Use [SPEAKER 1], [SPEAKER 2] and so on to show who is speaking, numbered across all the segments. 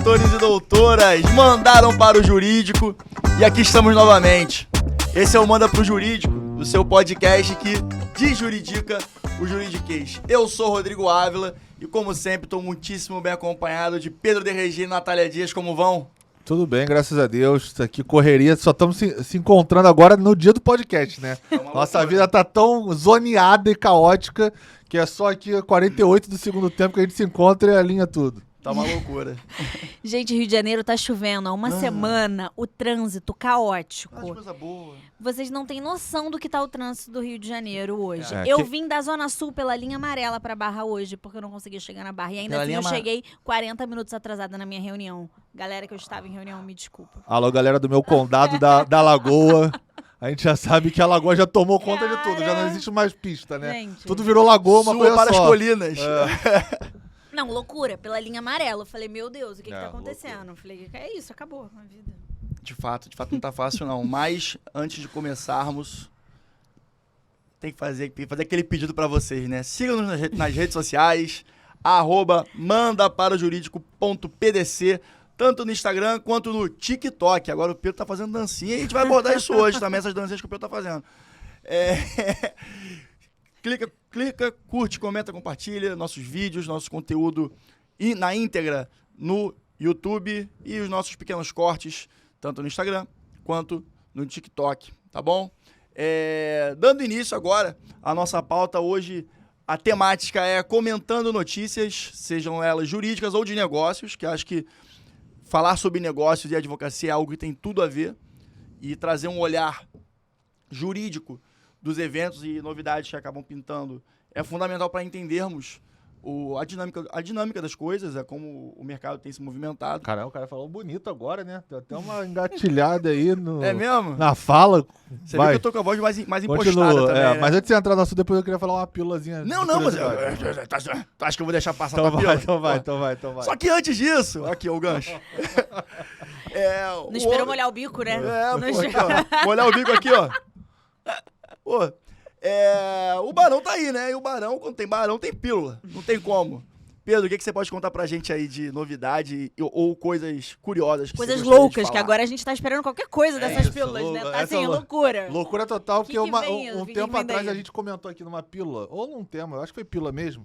[SPEAKER 1] doutores e doutoras, mandaram para o jurídico e aqui estamos novamente. Esse é o Manda pro Jurídico, o seu podcast que desjuridica o juridiquês. Eu sou Rodrigo Ávila e, como sempre, estou muitíssimo bem acompanhado de Pedro de Regina e Natália Dias. Como vão?
[SPEAKER 2] Tudo bem, graças a Deus. Aqui correria, só estamos se encontrando agora no dia do podcast, né? Nossa vida tá tão zoneada e caótica que é só aqui 48 do segundo tempo que a gente se encontra e alinha tudo.
[SPEAKER 1] Tá uma loucura.
[SPEAKER 3] Gente, Rio de Janeiro tá chovendo há uma semana, o trânsito caótico.
[SPEAKER 1] Que coisa boa.
[SPEAKER 3] Vocês não têm noção do que tá o trânsito do Rio de Janeiro hoje.
[SPEAKER 2] É,
[SPEAKER 3] Eu vim da Zona Sul pela linha amarela pra Barra hoje, porque eu não consegui chegar na Barra. E ainda assim eu cheguei 40 minutos atrasada na minha reunião. Galera que eu estava em reunião, me desculpa.
[SPEAKER 2] Alô, galera do meu condado da Lagoa. A gente já sabe que a Lagoa já tomou conta de tudo, já não existe mais pista, né?
[SPEAKER 3] Gente.
[SPEAKER 2] Tudo virou Lagoa, uma coisa
[SPEAKER 1] para
[SPEAKER 2] só.
[SPEAKER 1] as colinas.
[SPEAKER 3] Não, loucura, pela linha amarela. Eu falei, meu Deus, o que tá acontecendo?
[SPEAKER 2] Loucura.
[SPEAKER 3] Eu falei, é isso, acabou a vida.
[SPEAKER 1] De fato não tá fácil não. Mas, antes de começarmos, tem que fazer aquele pedido pra vocês, né? Sigam-nos nas redes sociais, @mandaparajuridico.pdc, tanto no Instagram quanto no TikTok. Agora o Pedro tá fazendo dancinha e a gente vai abordar isso hoje também, essas dancinhas que o Pedro tá fazendo. Clica, curte, comenta, compartilha nossos vídeos, nosso conteúdo na íntegra no YouTube e os nossos pequenos cortes, tanto no Instagram quanto no TikTok, tá bom? Dando início agora à nossa pauta hoje, a temática é comentando notícias, sejam elas jurídicas ou de negócios, que acho que falar sobre negócios e advocacia é algo que tem tudo a ver, e trazer um olhar jurídico dos eventos e novidades que acabam pintando é fundamental para entendermos a dinâmica das coisas, é como o mercado tem se movimentado.
[SPEAKER 2] Caramba, o cara falou bonito agora, né? Deu até uma engatilhada aí
[SPEAKER 1] É mesmo?
[SPEAKER 2] na fala.
[SPEAKER 1] Você viu que eu tô com a voz mais impostada
[SPEAKER 2] Continua,
[SPEAKER 1] também, né?
[SPEAKER 2] Mas antes de entrar no assunto, depois eu queria falar uma pílulazinha.
[SPEAKER 1] Não, mas tu acha que eu vou deixar passar
[SPEAKER 2] Então
[SPEAKER 1] tua pílula?
[SPEAKER 2] então vai.
[SPEAKER 1] Só que antes disso, aqui ó, o gancho.
[SPEAKER 3] Não esperou molhar o bico, né?
[SPEAKER 1] Molhar o bico aqui, ó. Pô, o Barão tá aí, né? E o Barão, quando tem Barão, tem pílula. Não tem como. Pedro, o que você pode contar pra gente aí de novidade ou coisas curiosas?
[SPEAKER 3] Coisas loucas, que agora a gente tá esperando qualquer coisa dessas pílulas, né? Tá assim, loucura.
[SPEAKER 2] Loucura total, porque um
[SPEAKER 3] que
[SPEAKER 2] tempo
[SPEAKER 3] vem
[SPEAKER 2] atrás
[SPEAKER 3] daí?
[SPEAKER 2] a gente comentou aqui numa pílula, ou num tema, eu acho que foi pílula mesmo,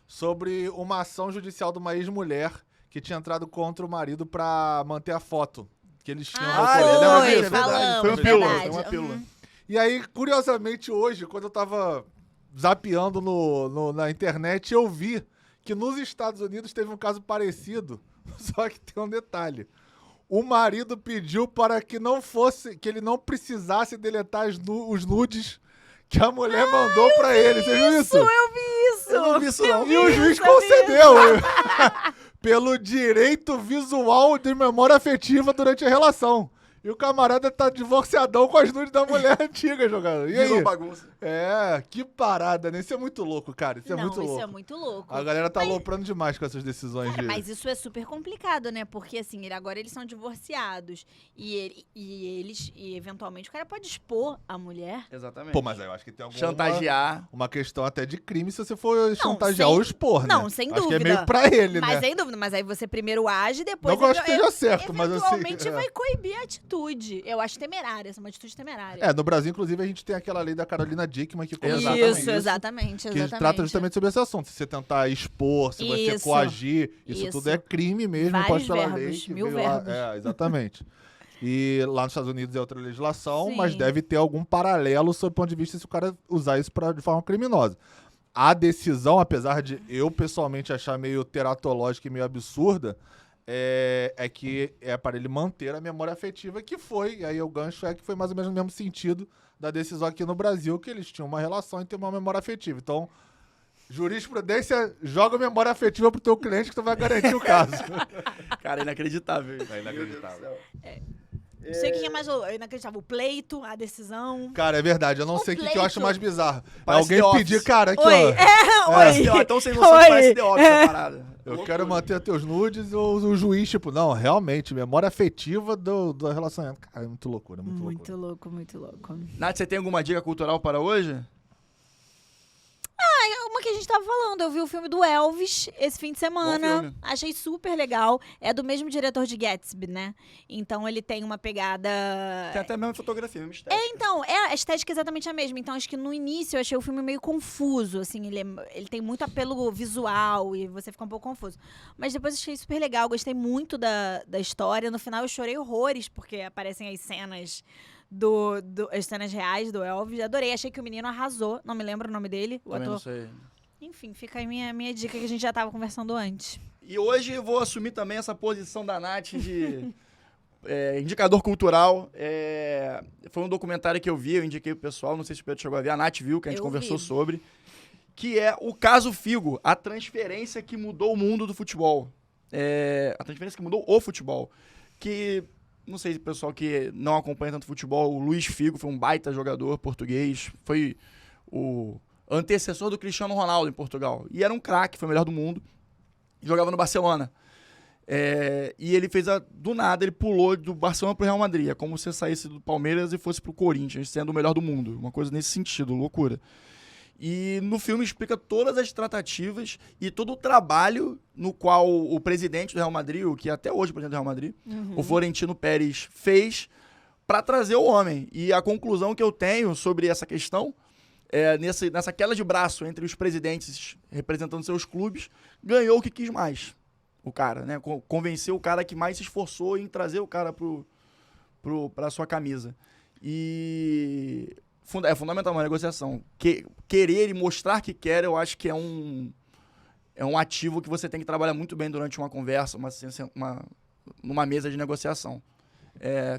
[SPEAKER 2] sobre uma ação judicial de uma ex-mulher que tinha entrado contra o marido pra manter a foto que eles tinham recolhido. Lembra disso?
[SPEAKER 1] É verdade.
[SPEAKER 3] Falamos,
[SPEAKER 1] Foi uma pílula.
[SPEAKER 3] verdade.
[SPEAKER 1] Foi uma pílula.
[SPEAKER 3] Uhum.
[SPEAKER 2] E aí, curiosamente, hoje, quando eu tava zapeando na internet, eu vi que nos Estados Unidos teve um caso parecido, só que tem um detalhe. O marido pediu para que ele não precisasse deletar os nudes que a mulher mandou pra ele. Você viu isso?
[SPEAKER 3] Eu vi isso!
[SPEAKER 1] Eu não vi isso, não.
[SPEAKER 2] E o juiz concedeu. Pelo direito visual de memória afetiva durante a relação. E o camarada tá divorciadão com as nudes da mulher antiga jogando. E aí?
[SPEAKER 1] Virou bagunça.
[SPEAKER 2] Que parada, né? Isso é muito louco, cara. Isso é muito louco.
[SPEAKER 3] Isso é muito louco.
[SPEAKER 2] A galera tá aloprando demais com essas decisões de...
[SPEAKER 3] Mas isso é super complicado, né? Porque, assim, agora eles são divorciados. E eventualmente, o cara pode expor a mulher.
[SPEAKER 1] Exatamente.
[SPEAKER 2] Pô, mas aí eu acho que tem
[SPEAKER 1] Chantagear.
[SPEAKER 2] uma questão até de crime se você for chantagear ou expor, né?
[SPEAKER 3] Não, sem
[SPEAKER 2] acho
[SPEAKER 3] dúvida.
[SPEAKER 2] que é meio pra ele,
[SPEAKER 3] Mas
[SPEAKER 2] né?
[SPEAKER 3] sem dúvida. Mas aí você primeiro age e depois...
[SPEAKER 2] Não que eu acho que esteja certo, mas assim...
[SPEAKER 3] Eventualmente vai coibir a atitude. Eu acho temerária, essa é uma atitude temerária.
[SPEAKER 2] No Brasil, inclusive, a gente tem aquela lei da Carolina Dickmann que comenta
[SPEAKER 3] Exatamente.
[SPEAKER 2] Que trata justamente sobre esse assunto. Se você tentar expor, se você coagir, isso tudo é crime mesmo,
[SPEAKER 3] Vários
[SPEAKER 2] pode pela
[SPEAKER 3] verbos,
[SPEAKER 2] lei. Que
[SPEAKER 3] 1000
[SPEAKER 2] veio lá.
[SPEAKER 3] verbos.
[SPEAKER 2] Exatamente. E lá nos Estados Unidos é outra legislação,
[SPEAKER 3] Sim.
[SPEAKER 2] mas deve ter algum paralelo sob o ponto de vista se o cara usar isso de forma criminosa. A decisão, apesar de eu pessoalmente achar meio teratológica e meio absurda, é que é para ele manter a memória afetiva, que foi, e aí o gancho que foi mais ou menos no mesmo sentido da decisão aqui no Brasil, que eles tinham uma relação e ter uma memória afetiva. Então, jurisprudência joga a memória afetiva pro teu cliente que tu vai garantir o caso.
[SPEAKER 1] Cara, inacreditável.
[SPEAKER 2] É inacreditável.
[SPEAKER 3] Não sei o que é mais inacreditável. O pleito, a decisão.
[SPEAKER 2] Cara, é verdade. Eu não sei o que eu acho mais bizarro.
[SPEAKER 1] Parece
[SPEAKER 2] Alguém
[SPEAKER 1] The
[SPEAKER 2] pedir,
[SPEAKER 1] Office.
[SPEAKER 2] cara, aqui,
[SPEAKER 3] Oi.
[SPEAKER 2] ó.
[SPEAKER 1] Parece The Office. Então sem noção que parece The Office essa parada.
[SPEAKER 2] Eu quero manter teus nudes ou o juiz, tipo, não, realmente, memória afetiva do relacionamento. Cara, é muito loucura, muito loucura.
[SPEAKER 3] Muito louco.
[SPEAKER 1] Nath, você tem alguma dica cultural para hoje?
[SPEAKER 3] Uma que a gente tava falando, eu vi o filme do Elvis esse fim de semana. Achei super legal. É do mesmo diretor de Gatsby, né? Então ele tem uma pegada...
[SPEAKER 1] Tem até a mesma fotografia, mesma estética.
[SPEAKER 3] Então, a estética é exatamente a mesma. Então acho que no início eu achei o filme meio confuso, assim. Ele tem muito apelo visual e você fica um pouco confuso. Mas depois achei super legal, gostei muito da história. No final eu chorei horrores, porque aparecem as cenas... as cenas reais do Elvis. Adorei, achei que o menino arrasou. Não me lembro o nome dele, o ator.
[SPEAKER 1] Não sei.
[SPEAKER 3] Enfim, fica aí minha dica que a gente já tava conversando antes.
[SPEAKER 1] E hoje eu vou assumir também essa posição da Nath de indicador cultural. Foi um documentário que eu vi, eu indiquei pro pessoal, não sei se o Pedro chegou a ver, a Nath viu, que a gente conversou sobre, que é o caso Figo, a transferência que mudou o mundo do futebol. A transferência que mudou o futebol. Que... Não sei se o pessoal que não acompanha tanto futebol, o Luiz Figo foi um baita jogador português, foi o antecessor do Cristiano Ronaldo em Portugal. E era um craque, foi o melhor do mundo, jogava no Barcelona. E ele fez, do nada, ele pulou do Barcelona pro Real Madrid. É como se você saísse do Palmeiras e fosse pro Corinthians, sendo o melhor do mundo. Uma coisa nesse sentido, loucura. E no filme explica todas as tratativas e todo o trabalho no qual o presidente do Real Madrid, o que até hoje é o presidente do Real Madrid, o Florentino Pérez, fez para trazer o homem. E a conclusão que eu tenho sobre essa questão nessa queda de braço entre os presidentes representando seus clubes, ganhou o que quis mais. O cara, né? Convenceu o cara que mais se esforçou em trazer o cara pra sua camisa. E... É fundamental uma negociação. Querer e mostrar que quer, eu acho que é um ativo que você tem que trabalhar muito bem durante uma conversa, numa mesa de negociação.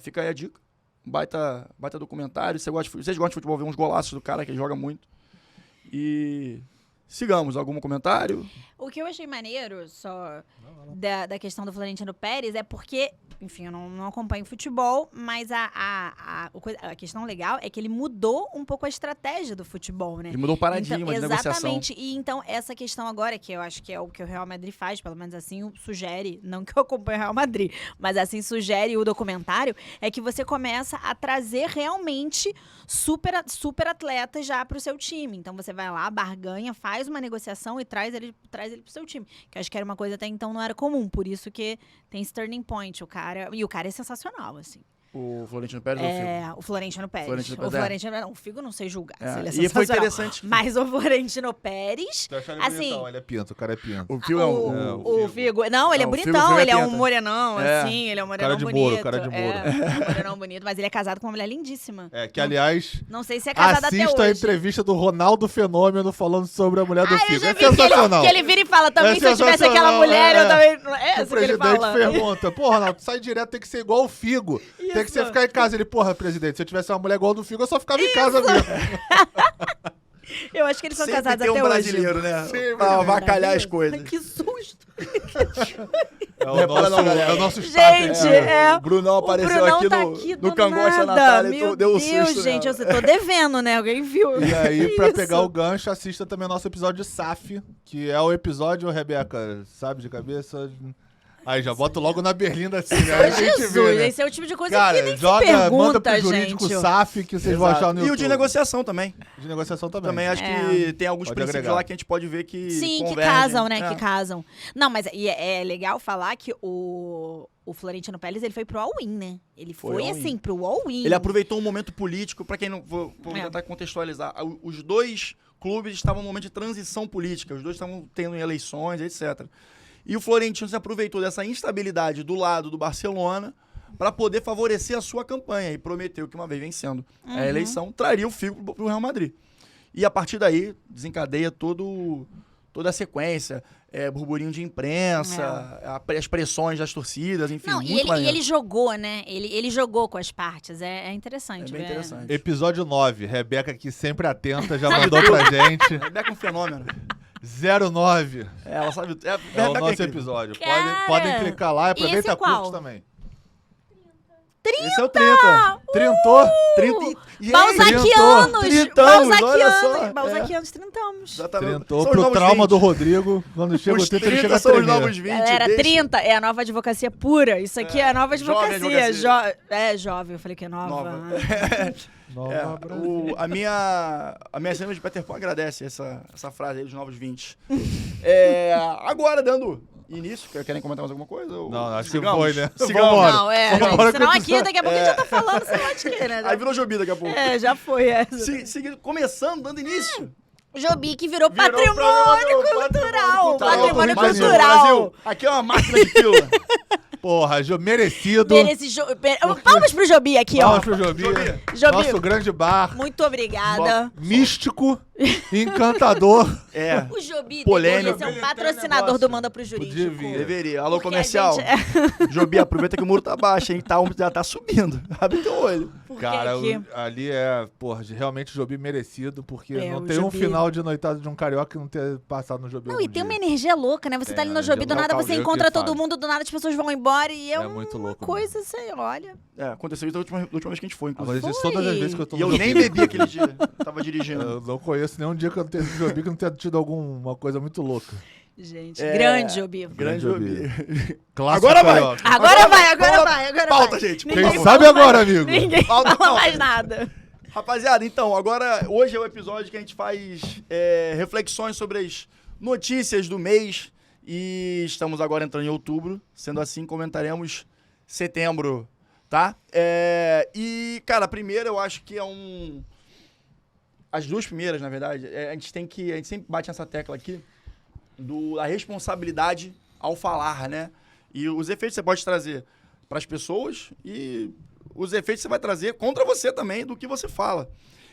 [SPEAKER 1] Fica aí a dica. Baita documentário. Vocês gostam de futebol, ver uns golaços do cara que joga muito. E sigamos. Algum comentário?
[SPEAKER 3] O que eu achei maneiro, só da questão do Florentino Pérez, é porque, enfim, eu não acompanho futebol, mas a questão legal é que ele mudou um pouco a estratégia do futebol, né?
[SPEAKER 1] Ele mudou o paradigma de negociação.
[SPEAKER 3] Exatamente. E então, essa questão agora, que eu acho que é o que o Real Madrid faz, pelo menos assim sugere, não que eu acompanhe o Real Madrid, mas assim sugere o documentário, é que você começa a trazer realmente super atletas já pro seu time. Então, você vai lá, barganha, faz uma negociação e traz ele pro seu time. Que eu acho que era uma coisa até então não era comum. Por isso que tem esse turning point. O cara é sensacional, assim.
[SPEAKER 1] O Florentino Pérez ou o Figo?
[SPEAKER 3] O Florentino Pérez. O Figo não sei julgar. Se ele é
[SPEAKER 1] e foi interessante.
[SPEAKER 3] Mas o Florentino Pérez...
[SPEAKER 2] Tô achando
[SPEAKER 3] assim,
[SPEAKER 2] bonitão, ele é pinto, o cara é pinto.
[SPEAKER 1] O Figo
[SPEAKER 3] o Figo... Não, ele é bonitão, ele é um morenão, assim, ele é um morenão bonito.
[SPEAKER 2] Cara de Moro.
[SPEAKER 3] Um morenão bonito, mas ele é casado com uma mulher lindíssima.
[SPEAKER 2] Que aliás...
[SPEAKER 3] Não sei se é casado até hoje.
[SPEAKER 2] Assista a entrevista do Ronaldo Fenômeno falando sobre a mulher do Figo. É sensacional.
[SPEAKER 3] Que ele vira e fala também, se eu tivesse aquela mulher, eu também...
[SPEAKER 2] O presidente pergunta, Ronaldo, sai direto, tem que ser igual o Figo. Tem que ser ficar em casa. Ele, presidente, se eu tivesse uma mulher igual do Figo, eu só ficava em casa mesmo.
[SPEAKER 3] Eu acho que eles são
[SPEAKER 1] sempre
[SPEAKER 3] casados
[SPEAKER 1] tem
[SPEAKER 3] até
[SPEAKER 1] um brasileiro,
[SPEAKER 3] hoje.
[SPEAKER 1] né?
[SPEAKER 2] Sim,
[SPEAKER 1] pra avacalhar as coisas.
[SPEAKER 3] Que susto.
[SPEAKER 2] É o nosso staff.
[SPEAKER 3] Gente,
[SPEAKER 1] O Brunão apareceu aqui no Cangosta Natália e deu um susto.
[SPEAKER 3] Gente, eu tô devendo, né? Alguém viu?
[SPEAKER 2] E aí, pra pegar o gancho, assista também o nosso episódio de SAF, que é o episódio, Rebeca, sabe de cabeça... Aí já bota logo na berlinda assim, né? A gente vê, né?
[SPEAKER 3] Esse é o tipo de coisa
[SPEAKER 2] Cara,
[SPEAKER 3] que nem
[SPEAKER 2] joga,
[SPEAKER 3] se pergunta,
[SPEAKER 2] manda pro jurídico
[SPEAKER 3] gente.
[SPEAKER 2] SAF que vocês vão achar no YouTube.
[SPEAKER 1] E o de negociação também.
[SPEAKER 2] De negociação também.
[SPEAKER 1] Também acho que tem alguns
[SPEAKER 2] Pode
[SPEAKER 1] princípios
[SPEAKER 2] agregar.
[SPEAKER 1] lá que a gente pode ver que
[SPEAKER 3] Sim,
[SPEAKER 1] convergem.
[SPEAKER 3] que casam, né? Que casam. Não, mas é legal falar que o Florentino Pérez, ele foi pro all-in, né? Ele foi assim, pro all-in.
[SPEAKER 1] Ele aproveitou um momento político, pra quem não... Vou tentar contextualizar. Os dois clubes estavam num momento de transição política. Os dois estavam tendo eleições, etc. E o Florentino se aproveitou dessa instabilidade do lado do Barcelona para poder favorecer a sua campanha e prometeu que, uma vez vencendo a eleição, traria o Figo para o Real Madrid. E a partir daí desencadeia toda a sequência, burburinho de imprensa, as pressões das torcidas, enfim.
[SPEAKER 3] Não,
[SPEAKER 1] muito
[SPEAKER 3] e ele jogou, né? Ele jogou com as partes. É interessante.
[SPEAKER 1] É bem interessante.
[SPEAKER 2] Episódio 9, Rebeca aqui sempre atenta, já mandou pra gente.
[SPEAKER 1] Rebeca é um fenômeno.
[SPEAKER 2] 09.
[SPEAKER 1] Ela sabe.
[SPEAKER 2] É o nosso episódio.
[SPEAKER 3] Cara,
[SPEAKER 2] podem clicar lá e aproveita
[SPEAKER 3] esse qual?
[SPEAKER 2] curte também.
[SPEAKER 3] 30!
[SPEAKER 1] Esse é o 30.
[SPEAKER 2] Trintou?
[SPEAKER 1] 30.
[SPEAKER 3] Balzaquianos!
[SPEAKER 1] 30 anos, olha só.
[SPEAKER 3] Balzaquianos, 30 anos.
[SPEAKER 1] Exatamente.
[SPEAKER 2] Trintou
[SPEAKER 1] São os
[SPEAKER 2] pro
[SPEAKER 1] novos
[SPEAKER 2] trauma
[SPEAKER 1] 20.
[SPEAKER 2] do Rodrigo. Quando chega o 30, ele chega a
[SPEAKER 1] são os
[SPEAKER 2] tremer.
[SPEAKER 1] novos 20.
[SPEAKER 3] Galera,
[SPEAKER 1] deixa.
[SPEAKER 3] 30 é a nova advocacia pura. Isso aqui é a nova
[SPEAKER 1] jovem
[SPEAKER 3] advocacia.
[SPEAKER 1] advocacia.
[SPEAKER 3] Jovem. Eu falei que é nova.
[SPEAKER 1] Nova.
[SPEAKER 2] Nova Brasília.
[SPEAKER 1] A minha cena de Peter Pan agradece essa frase aí dos Novos 20. Agora, dando início, querem comentar mais alguma coisa?
[SPEAKER 2] Não, acho que
[SPEAKER 1] sigamos?
[SPEAKER 2] foi, né?
[SPEAKER 1] Sigamos.
[SPEAKER 2] Vambora.
[SPEAKER 3] Não,
[SPEAKER 2] Vambora
[SPEAKER 3] senão
[SPEAKER 2] com
[SPEAKER 3] aqui, daqui a pouco a gente já tá falando, sei lá de quê, né?
[SPEAKER 1] Aí virou Jobi daqui a pouco.
[SPEAKER 3] Já foi essa.
[SPEAKER 1] Começando, dando início.
[SPEAKER 3] Jobi que virou
[SPEAKER 1] Virou
[SPEAKER 3] patrimônio cultural. Patrimônio cultural.
[SPEAKER 1] Brasil, aqui é uma máquina de pílula.
[SPEAKER 2] Porra, merecido.
[SPEAKER 3] Palmas pro Jobi aqui, ó.
[SPEAKER 2] Palmas pro Jobi.
[SPEAKER 3] Jobi.
[SPEAKER 2] Nosso grande bar.
[SPEAKER 3] Muito obrigada.
[SPEAKER 2] Místico, encantador.
[SPEAKER 3] O Jobi
[SPEAKER 1] polêmico.
[SPEAKER 3] deveria ser um patrocinador do Manda pro Jurídico.
[SPEAKER 2] Podia vir.
[SPEAKER 1] Deveria. Alô,
[SPEAKER 3] Porque
[SPEAKER 1] comercial.
[SPEAKER 3] a
[SPEAKER 1] Jobi, aproveita que o muro tá baixo, hein? Já tá subindo. Abre teu olho.
[SPEAKER 3] Porque
[SPEAKER 2] Cara,
[SPEAKER 3] aqui-
[SPEAKER 2] ali realmente o Jobi merecido, porque não
[SPEAKER 3] o
[SPEAKER 2] tem um
[SPEAKER 3] Jobi-
[SPEAKER 2] final de noitada de um carioca que não ter passado no Jobi
[SPEAKER 3] Não,
[SPEAKER 2] algum
[SPEAKER 3] e tem uma
[SPEAKER 2] dia.
[SPEAKER 3] energia louca, né? Você
[SPEAKER 2] Tem,
[SPEAKER 3] tá ali no
[SPEAKER 2] a
[SPEAKER 3] Jobi, do
[SPEAKER 2] energia
[SPEAKER 3] nada
[SPEAKER 2] local,
[SPEAKER 3] você
[SPEAKER 2] eu
[SPEAKER 3] encontra
[SPEAKER 2] que
[SPEAKER 3] todo
[SPEAKER 2] falo.
[SPEAKER 3] mundo, do nada as pessoas vão embora e
[SPEAKER 2] É muito
[SPEAKER 3] uma
[SPEAKER 2] louco
[SPEAKER 3] coisa, você olha.
[SPEAKER 1] Aconteceu isso da última vez que a gente foi, inclusive.
[SPEAKER 2] Agora, isso todas as vezes que eu tô
[SPEAKER 1] E
[SPEAKER 2] no
[SPEAKER 1] eu
[SPEAKER 2] Jobi.
[SPEAKER 1] nem bebi aquele dia. Tava dirigindo.
[SPEAKER 2] Eu não conheço nenhum dia que eu tenha no Jobi que não tenha tido alguma coisa muito louca.
[SPEAKER 3] Gente, grande Jobi.
[SPEAKER 1] Grande
[SPEAKER 2] Jobi.
[SPEAKER 1] Jobi.
[SPEAKER 2] Clássico
[SPEAKER 1] Agora vai.
[SPEAKER 2] carioca.
[SPEAKER 3] Agora vai.
[SPEAKER 1] Pauta, gente. por
[SPEAKER 2] Quem
[SPEAKER 1] favor.
[SPEAKER 2] sabe agora, amigo?
[SPEAKER 3] Ninguém
[SPEAKER 1] Pauta,
[SPEAKER 3] fala
[SPEAKER 1] pauta.
[SPEAKER 3] mais nada.
[SPEAKER 1] Rapaziada, então, hoje é o episódio que a gente faz reflexões sobre as notícias do mês. E estamos agora entrando em outubro. Sendo assim, comentaremos setembro, tá? E, cara, a primeira eu acho que é as duas primeiras, na verdade, a gente sempre bate nessa tecla aqui da responsabilidade ao falar, né? E os efeitos você pode trazer para as pessoas e os efeitos você vai trazer contra você também do que você fala.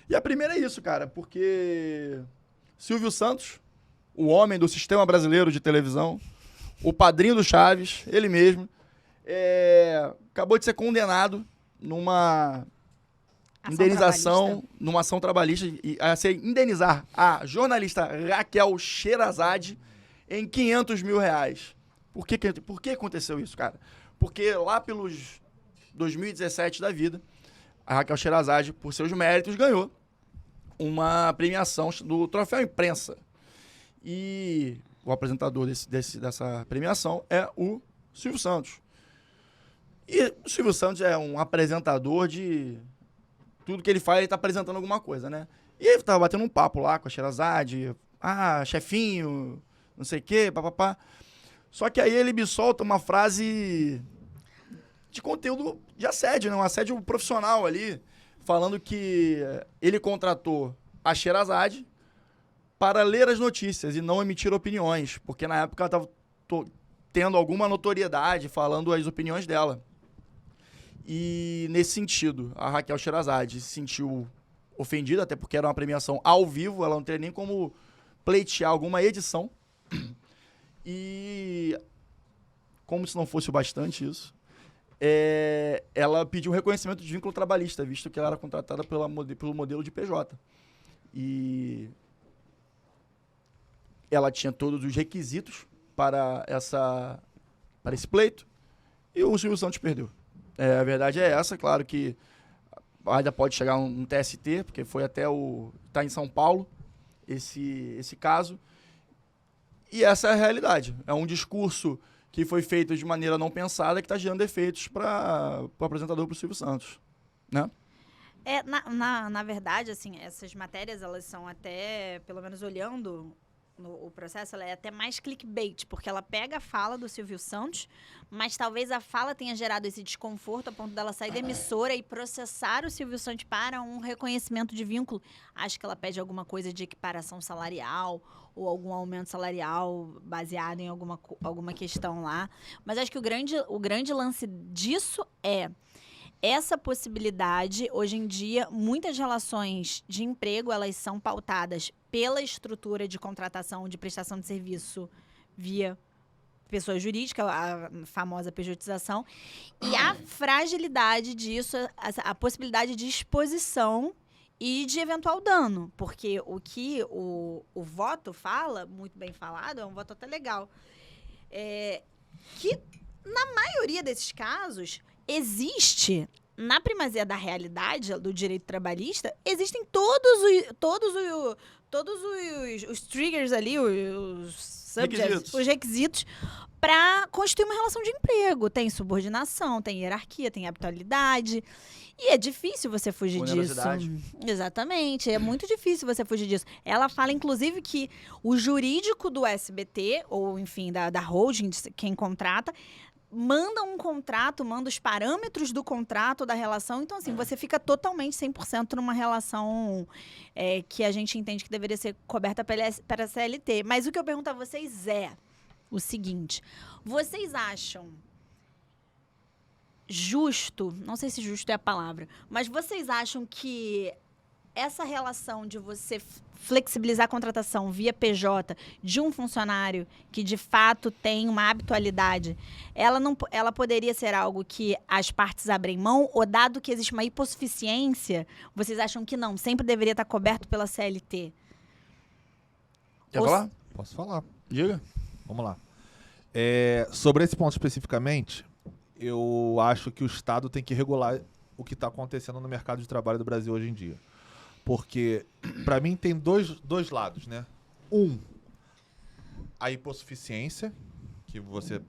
[SPEAKER 1] E a primeira é isso, cara, porque Silvio Santos, o homem do sistema brasileiro de televisão, o padrinho do Chaves, ele mesmo, acabou de ser condenado numa indenização, numa ação trabalhista, a se indenizar a jornalista Raquel Sherazade em R$500 mil. Por que aconteceu isso, cara? Porque lá pelos 2017 da vida, a Raquel Sherazade, por seus méritos, ganhou uma premiação do Troféu Imprensa. E o apresentador dessa premiação é o Silvio Santos. E o Silvio Santos é um apresentador de... Tudo que ele faz, ele tá apresentando alguma coisa, né? E ele tava batendo um papo lá com a Sherazade. Chefinho, não sei o quê, papapá. Só que aí ele me solta uma frase de conteúdo de assédio, né? Um assédio profissional ali, falando que ele contratou a Sherazade para ler as notícias e não emitir opiniões, porque na época ela estava tendo alguma notoriedade falando as opiniões dela. E nesse sentido, a Raquel Sherazade se sentiu ofendida, até porque era uma premiação ao vivo, ela não teria nem como pleitear alguma edição. E, como se não fosse o bastante isso, ela pediu um reconhecimento de vínculo trabalhista, visto que ela era contratada pelo modelo de PJ. E ela tinha todos os requisitos para esse pleito, e o Silvio Santos perdeu. A verdade é essa, claro que ainda pode chegar um TST, porque foi até tá em São Paulo esse caso. E essa é a realidade. É um discurso que foi feito de maneira não pensada que está gerando efeitos para o apresentador, para o Silvio Santos, né?
[SPEAKER 3] Na verdade, assim, essas matérias, elas são até, pelo menos olhando o processo, ela é até mais clickbait, porque ela pega a fala do Silvio Santos, mas talvez a fala tenha gerado esse desconforto a ponto dela sair da emissora e processar o Silvio Santos para um reconhecimento de vínculo. Acho que ela pede alguma coisa de equiparação salarial ou algum aumento salarial baseado em alguma questão lá. Mas acho que o grande lance disso é essa possibilidade. Hoje em dia, muitas relações de emprego, elas são pautadas pela estrutura de contratação, de prestação de serviço via pessoa jurídica, a famosa pejotização, e a fragilidade disso, a possibilidade de exposição e de eventual dano, porque o que o voto fala, muito bem falado, é um voto até legal, que na maioria desses casos existe, na primazia da realidade do direito trabalhista, existem todos os triggers ali, os requisitos para constituir uma relação de emprego. Tem subordinação, tem hierarquia, tem habitualidade. E é difícil você fugir disso.
[SPEAKER 1] Onerosidade.
[SPEAKER 3] Exatamente, é muito difícil você fugir disso. Ela fala, inclusive, que o jurídico do SBT, ou enfim, da holding, quem contrata, manda um contrato, manda os parâmetros do contrato, da relação. Então, assim, você fica totalmente 100% numa relação que a gente entende que deveria ser coberta pela CLT. Mas o que eu pergunto a vocês é o seguinte: vocês acham justo, não sei se justo é a palavra, mas vocês acham que essa relação de você flexibilizar a contratação via PJ de um funcionário que de fato tem uma habitualidade, ela poderia ser algo que as partes abrem mão, ou dado que existe uma hipossuficiência, vocês acham que não, sempre deveria estar coberto pela CLT?
[SPEAKER 1] Quer
[SPEAKER 3] Ou
[SPEAKER 1] falar?
[SPEAKER 2] Posso falar.
[SPEAKER 1] Diga.
[SPEAKER 2] Vamos lá. Sobre esse ponto especificamente, eu acho que o Estado tem que regular o que está acontecendo no mercado de trabalho do Brasil hoje em dia. Porque, para mim, tem dois lados, né? A hipossuficiência, que você,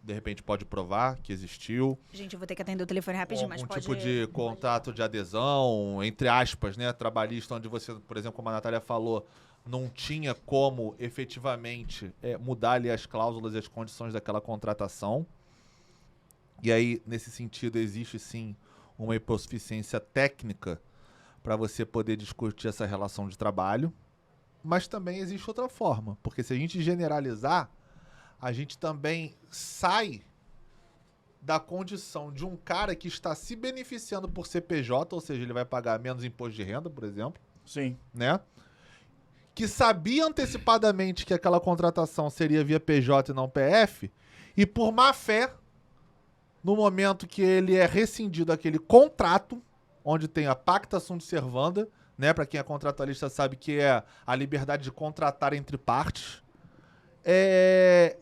[SPEAKER 2] de repente, pode provar que existiu.
[SPEAKER 3] Gente, eu vou ter que atender o telefone rapidinho, mas
[SPEAKER 2] Um
[SPEAKER 3] pode...
[SPEAKER 2] tipo de contrato de adesão, entre aspas, né? Trabalhista, onde você, por exemplo, como a Natália falou, não tinha como, efetivamente, mudar ali as cláusulas e as condições daquela contratação. E aí, nesse sentido, existe, sim, uma hipossuficiência técnica para você poder discutir essa relação de trabalho, mas também existe outra forma, porque se a gente generalizar, a gente também sai da condição de um cara que está se beneficiando por CPJ, ou seja, ele vai pagar menos imposto de renda, por exemplo,
[SPEAKER 1] Sim.
[SPEAKER 2] né? Que sabia antecipadamente que aquela contratação seria via PJ e não PF, e por má fé, no momento que ele é rescindido aquele contrato, onde tem a pacta sunt servanda, né, para quem é contratualista sabe que é a liberdade de contratar entre partes.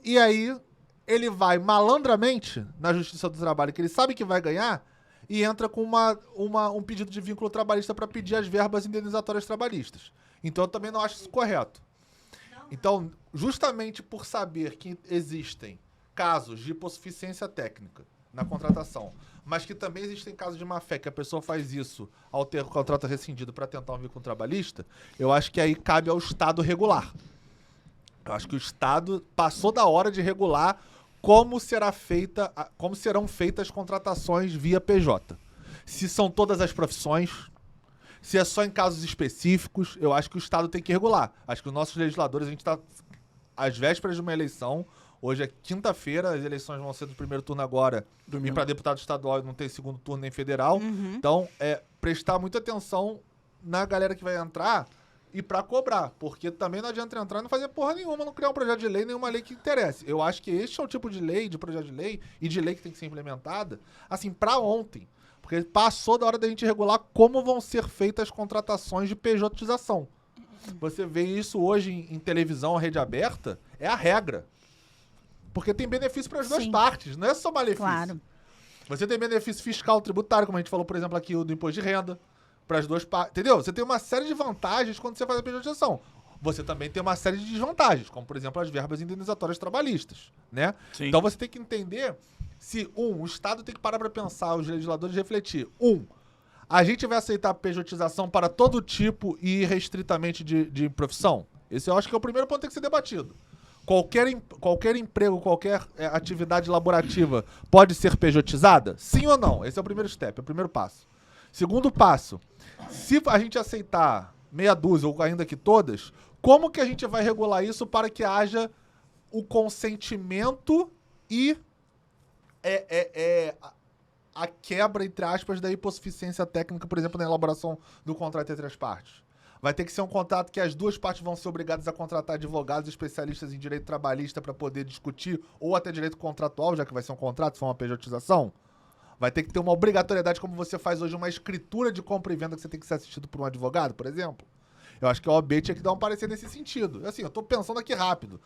[SPEAKER 2] E aí ele vai malandramente na Justiça do Trabalho, que ele sabe que vai ganhar, e entra com um pedido de vínculo trabalhista para pedir as verbas indenizatórias trabalhistas. Então eu também não acho isso correto. Então, justamente por saber que existem casos de hipossuficiência técnica na contratação, mas que também existem casos de má-fé, que a pessoa faz isso ao ter o contrato rescindido para tentar um vínculo trabalhista, eu acho que aí cabe ao Estado regular. Eu acho que o Estado passou da hora de regular como serão feitas as contratações via PJ. Se são todas as profissões, se é só em casos específicos, eu acho que o Estado tem que regular. Acho que os nossos legisladores, a gente está às vésperas de uma eleição. Hoje é quinta-feira, as eleições vão ser do primeiro turno agora.
[SPEAKER 1] Domingo.
[SPEAKER 2] E para deputado estadual não tem segundo turno nem federal.
[SPEAKER 3] Uhum.
[SPEAKER 2] Então, prestar muita atenção na galera que vai entrar e para cobrar. Porque também não adianta entrar e não fazer porra nenhuma, não criar um projeto de lei, nenhuma lei que interesse. Eu acho que este é o tipo de lei, de projeto de lei e de lei que tem que ser implementada, assim, para ontem. Porque passou da hora da gente regular como vão ser feitas as contratações de pejotização. Você vê isso hoje em televisão, rede aberta, é a regra. Porque tem benefício para as duas
[SPEAKER 3] Sim.
[SPEAKER 2] partes, não é só malefício.
[SPEAKER 3] Claro.
[SPEAKER 2] Você tem benefício fiscal, tributário, como a gente falou, por exemplo, aqui do imposto de renda, para as duas partes. Entendeu? Você tem uma série de vantagens quando você faz a pejotização. Você também tem uma série de desvantagens, como, por exemplo, as verbas indenizatórias trabalhistas, né?
[SPEAKER 1] Sim.
[SPEAKER 2] Então você tem que entender se, o Estado tem que parar para pensar, os legisladores refletir. A gente vai aceitar a pejotização para todo tipo e irrestritamente de profissão? Esse eu acho que é o primeiro ponto que tem que ser debatido. Qualquer emprego, qualquer atividade laborativa pode ser pejotizada? Sim ou não? Esse é o primeiro step, é o primeiro passo. Segundo passo, se a gente aceitar meia dúzia ou ainda que todas, como que a gente vai regular isso para que haja o consentimento e a quebra, entre aspas, da hipossuficiência técnica, por exemplo, na elaboração do contrato entre as partes? Vai ter que ser um contrato que as duas partes vão ser obrigadas a contratar advogados especialistas em direito trabalhista para poder discutir, ou até direito contratual, já que vai ser um contrato, se for uma pejotização. Vai ter que ter uma obrigatoriedade, como você faz hoje, uma escritura de compra e venda que você tem que ser assistido por um advogado, por exemplo. Eu acho que a OAB tinha que dar um parecer nesse sentido. Assim, eu tô pensando aqui rápido.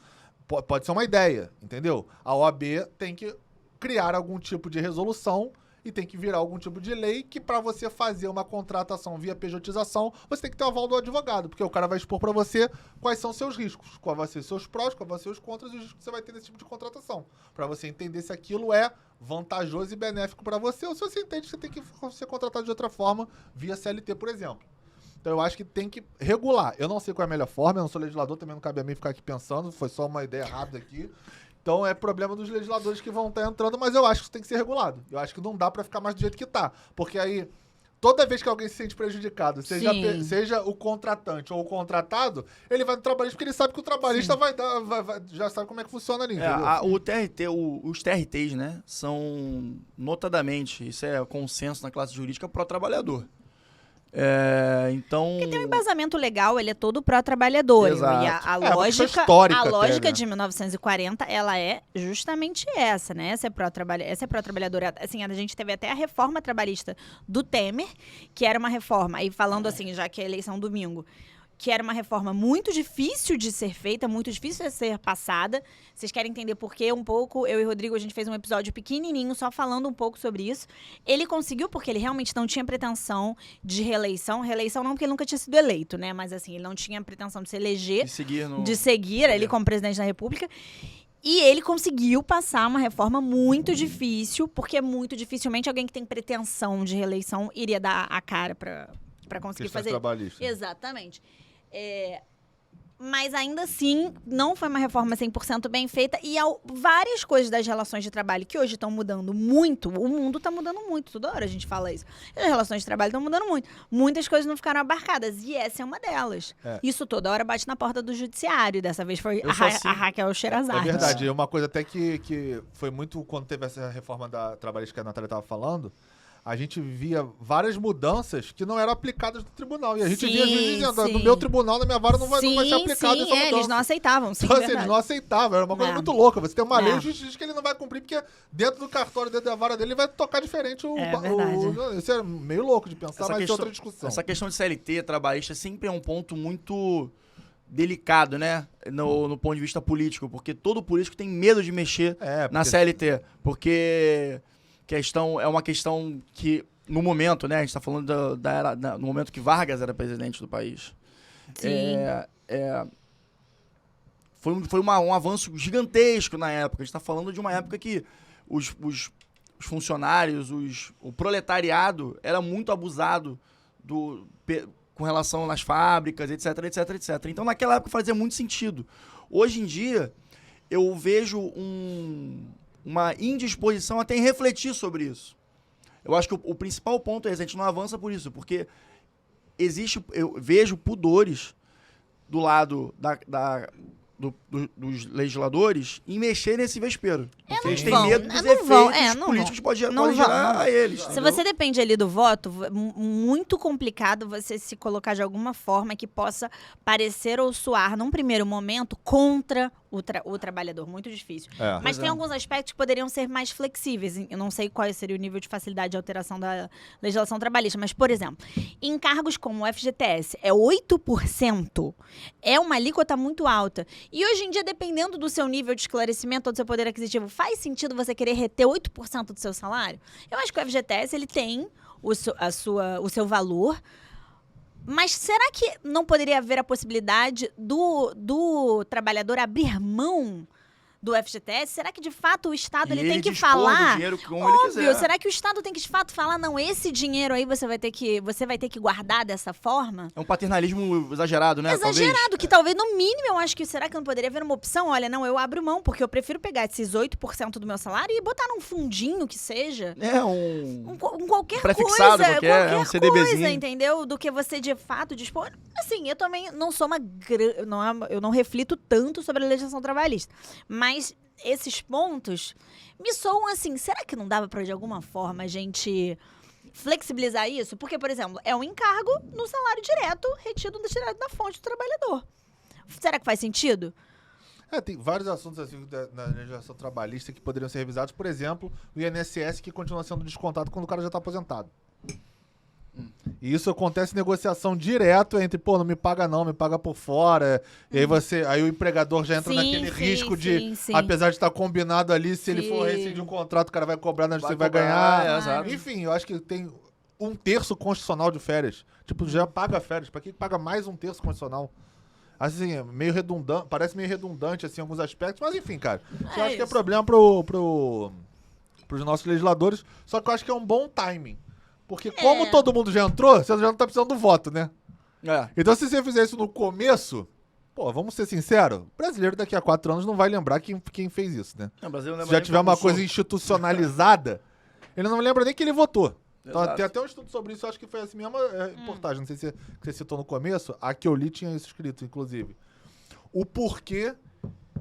[SPEAKER 2] Pode ser uma ideia, entendeu? A OAB tem que criar algum tipo de resolução e tem que virar algum tipo de lei que para você fazer uma contratação via pejotização, você tem que ter o aval do advogado, porque o cara vai expor para você quais são seus riscos, quais vão ser seus prós, quais vão ser os contras e os riscos que você vai ter nesse tipo de contratação, para você entender se aquilo é vantajoso e benéfico para você, ou se você entende que você tem que ser contratado de outra forma, via CLT, por exemplo. Então eu acho que tem que regular. Eu não sei qual é a melhor forma, eu não sou legislador, também não cabe a mim ficar aqui pensando, foi só uma ideia rápida aqui. Então é problema dos legisladores que vão estar entrando, mas eu acho que isso tem que ser regulado. Eu acho que não dá pra ficar mais do jeito que tá. Porque aí, toda vez que alguém se sente prejudicado, seja o contratante ou o contratado, ele vai no trabalhista porque ele sabe que o trabalhista já sabe como é que funciona ali.
[SPEAKER 1] Os TRTs, né, são notadamente, isso é consenso na classe jurídica, pró-trabalhador. Então...
[SPEAKER 3] Porque tem um embasamento legal, ele é todo pró-trabalhador. E a lógica de 1940, ela é justamente essa, né? Essa é pró-trabalhadora. Assim, a gente teve até a reforma trabalhista do Temer, que era uma reforma, e falando assim, já que é eleição domingo, que era uma reforma muito difícil de ser feita, muito difícil de ser passada. Vocês querem entender por quê? Um pouco, eu e o Rodrigo, a gente fez um episódio pequenininho, só falando um pouco sobre isso. Ele conseguiu, porque ele realmente não tinha pretensão de reeleição. Reeleição não, porque ele nunca tinha sido eleito, né? Mas assim, ele não tinha pretensão de se eleger, de seguir ele como presidente da República. E ele conseguiu passar uma reforma muito difícil, porque muito dificilmente alguém que tem pretensão de reeleição iria dar a cara para conseguir fazer. Exatamente. Mas ainda assim, não foi uma reforma 100% bem feita e várias coisas das relações de trabalho que hoje estão mudando muito, o mundo está mudando muito, toda hora a gente fala isso. As relações de trabalho estão mudando muito. Muitas coisas não ficaram abarcadas e essa é uma delas. Isso toda hora bate na porta do judiciário, dessa vez foi a Raquel Sherazade.
[SPEAKER 2] É verdade, uma coisa até que foi muito quando teve essa reforma da trabalhista que a Natália estava falando, a gente via várias mudanças que não eram aplicadas no tribunal. E a gente via juiz dizendo, no meu tribunal, na minha vara, não vai ser aplicado essa mudança.
[SPEAKER 3] Eles não aceitavam.
[SPEAKER 2] Então, assim, eles não aceitavam. Era uma coisa muito louca. Você tem uma lei, o juiz diz que ele não vai cumprir, porque dentro do cartório, dentro da vara dele, ele vai tocar diferente isso é meio louco de pensar, mas é outra discussão.
[SPEAKER 1] Essa questão de CLT, trabalhista, sempre é um ponto muito delicado, né? No ponto de vista político, porque todo político tem medo de mexer na CLT. Porque... é uma questão que, no momento, né? A gente está falando no momento que Vargas era presidente do país. Foi um avanço gigantesco na época. A gente está falando de uma época que os funcionários, o proletariado era muito abusado com relação às fábricas, etc, etc, etc. Então, naquela época fazia muito sentido. Hoje em dia, eu vejo uma indisposição até em refletir sobre isso. Eu acho que o principal ponto é esse, a gente não avança por isso, porque eu vejo pudores do lado dos legisladores em mexer nesse vespeiro. Porque eles têm medo dos efeitos políticos que podem gerar a eles.
[SPEAKER 3] Se você depende ali do voto, muito complicado você se colocar de alguma forma que possa parecer ou soar, num primeiro momento, contra o trabalhador. Muito difícil. Mas tem alguns aspectos que poderiam ser mais flexíveis. Eu não sei qual seria o nível de facilidade de alteração da legislação trabalhista, mas, por exemplo, em cargos como o FGTS, 8%, é uma alíquota muito alta. E hoje em dia, dependendo do seu nível de esclarecimento ou do seu poder aquisitivo, faz sentido você querer reter 8% do seu salário? Eu acho que o FGTS ele tem o seu valor, mas será que não poderia haver a possibilidade do trabalhador abrir mão do FGTS? Será que, de fato, o Estado ele tem que falar? Óbvio, será que o Estado tem que, de fato, falar, não, esse dinheiro aí você vai ter que guardar dessa forma?
[SPEAKER 1] É um paternalismo exagerado, né?
[SPEAKER 3] Exagerado, que talvez, no mínimo, eu acho que, será que não poderia haver uma opção? Olha, não, eu abro mão, porque eu prefiro pegar esses 8% do meu salário e botar num fundinho que seja. Qualquer
[SPEAKER 1] prefixado,
[SPEAKER 3] coisa. Qualquer
[SPEAKER 1] um CDBzinho.
[SPEAKER 3] coisa, entendeu? Do que você, de fato, dispor. Assim, eu também não sou eu não reflito tanto sobre a legislação trabalhista. Mas esses pontos me soam assim, será que não dava para, de alguma forma, a gente flexibilizar isso? Porque, por exemplo, é um encargo no salário direto, retido direto da fonte do trabalhador. Será que faz sentido?
[SPEAKER 2] Tem vários assuntos assim na legislação trabalhista que poderiam ser revisados. Por exemplo, o INSS que continua sendo descontado quando o cara já está aposentado. E isso acontece em negociação direto entre, pô, não me paga não, me paga por fora. E aí o empregador já entra naquele risco de, apesar de estar combinado ali, se ele for rescindir um contrato, o cara vai cobrar na justiça e vai ganhar.
[SPEAKER 1] Exato.
[SPEAKER 2] Enfim, eu acho que tem 1/3 constitucional de férias. Tipo, já paga férias. Pra que paga mais 1/3 constitucional? Assim, meio redundante, parece meio redundante, assim, em alguns aspectos. Mas enfim, cara, eu acho que é problema pros nossos legisladores. Só que eu acho que é um bom timing. Porque como todo mundo já entrou, você já não tá precisando do voto, né? Então se você fizer isso no começo, pô, vamos ser sinceros, o brasileiro daqui a 4 anos não vai lembrar quem fez isso, né?
[SPEAKER 1] Não, o Brasil não
[SPEAKER 2] se já tiver uma coisa institucionalizada, ele não lembra nem que ele votou. Então, tem até um estudo sobre isso, eu acho que foi essa mesma reportagem, não sei se você citou no começo, a que eu li tinha isso escrito, inclusive. O porquê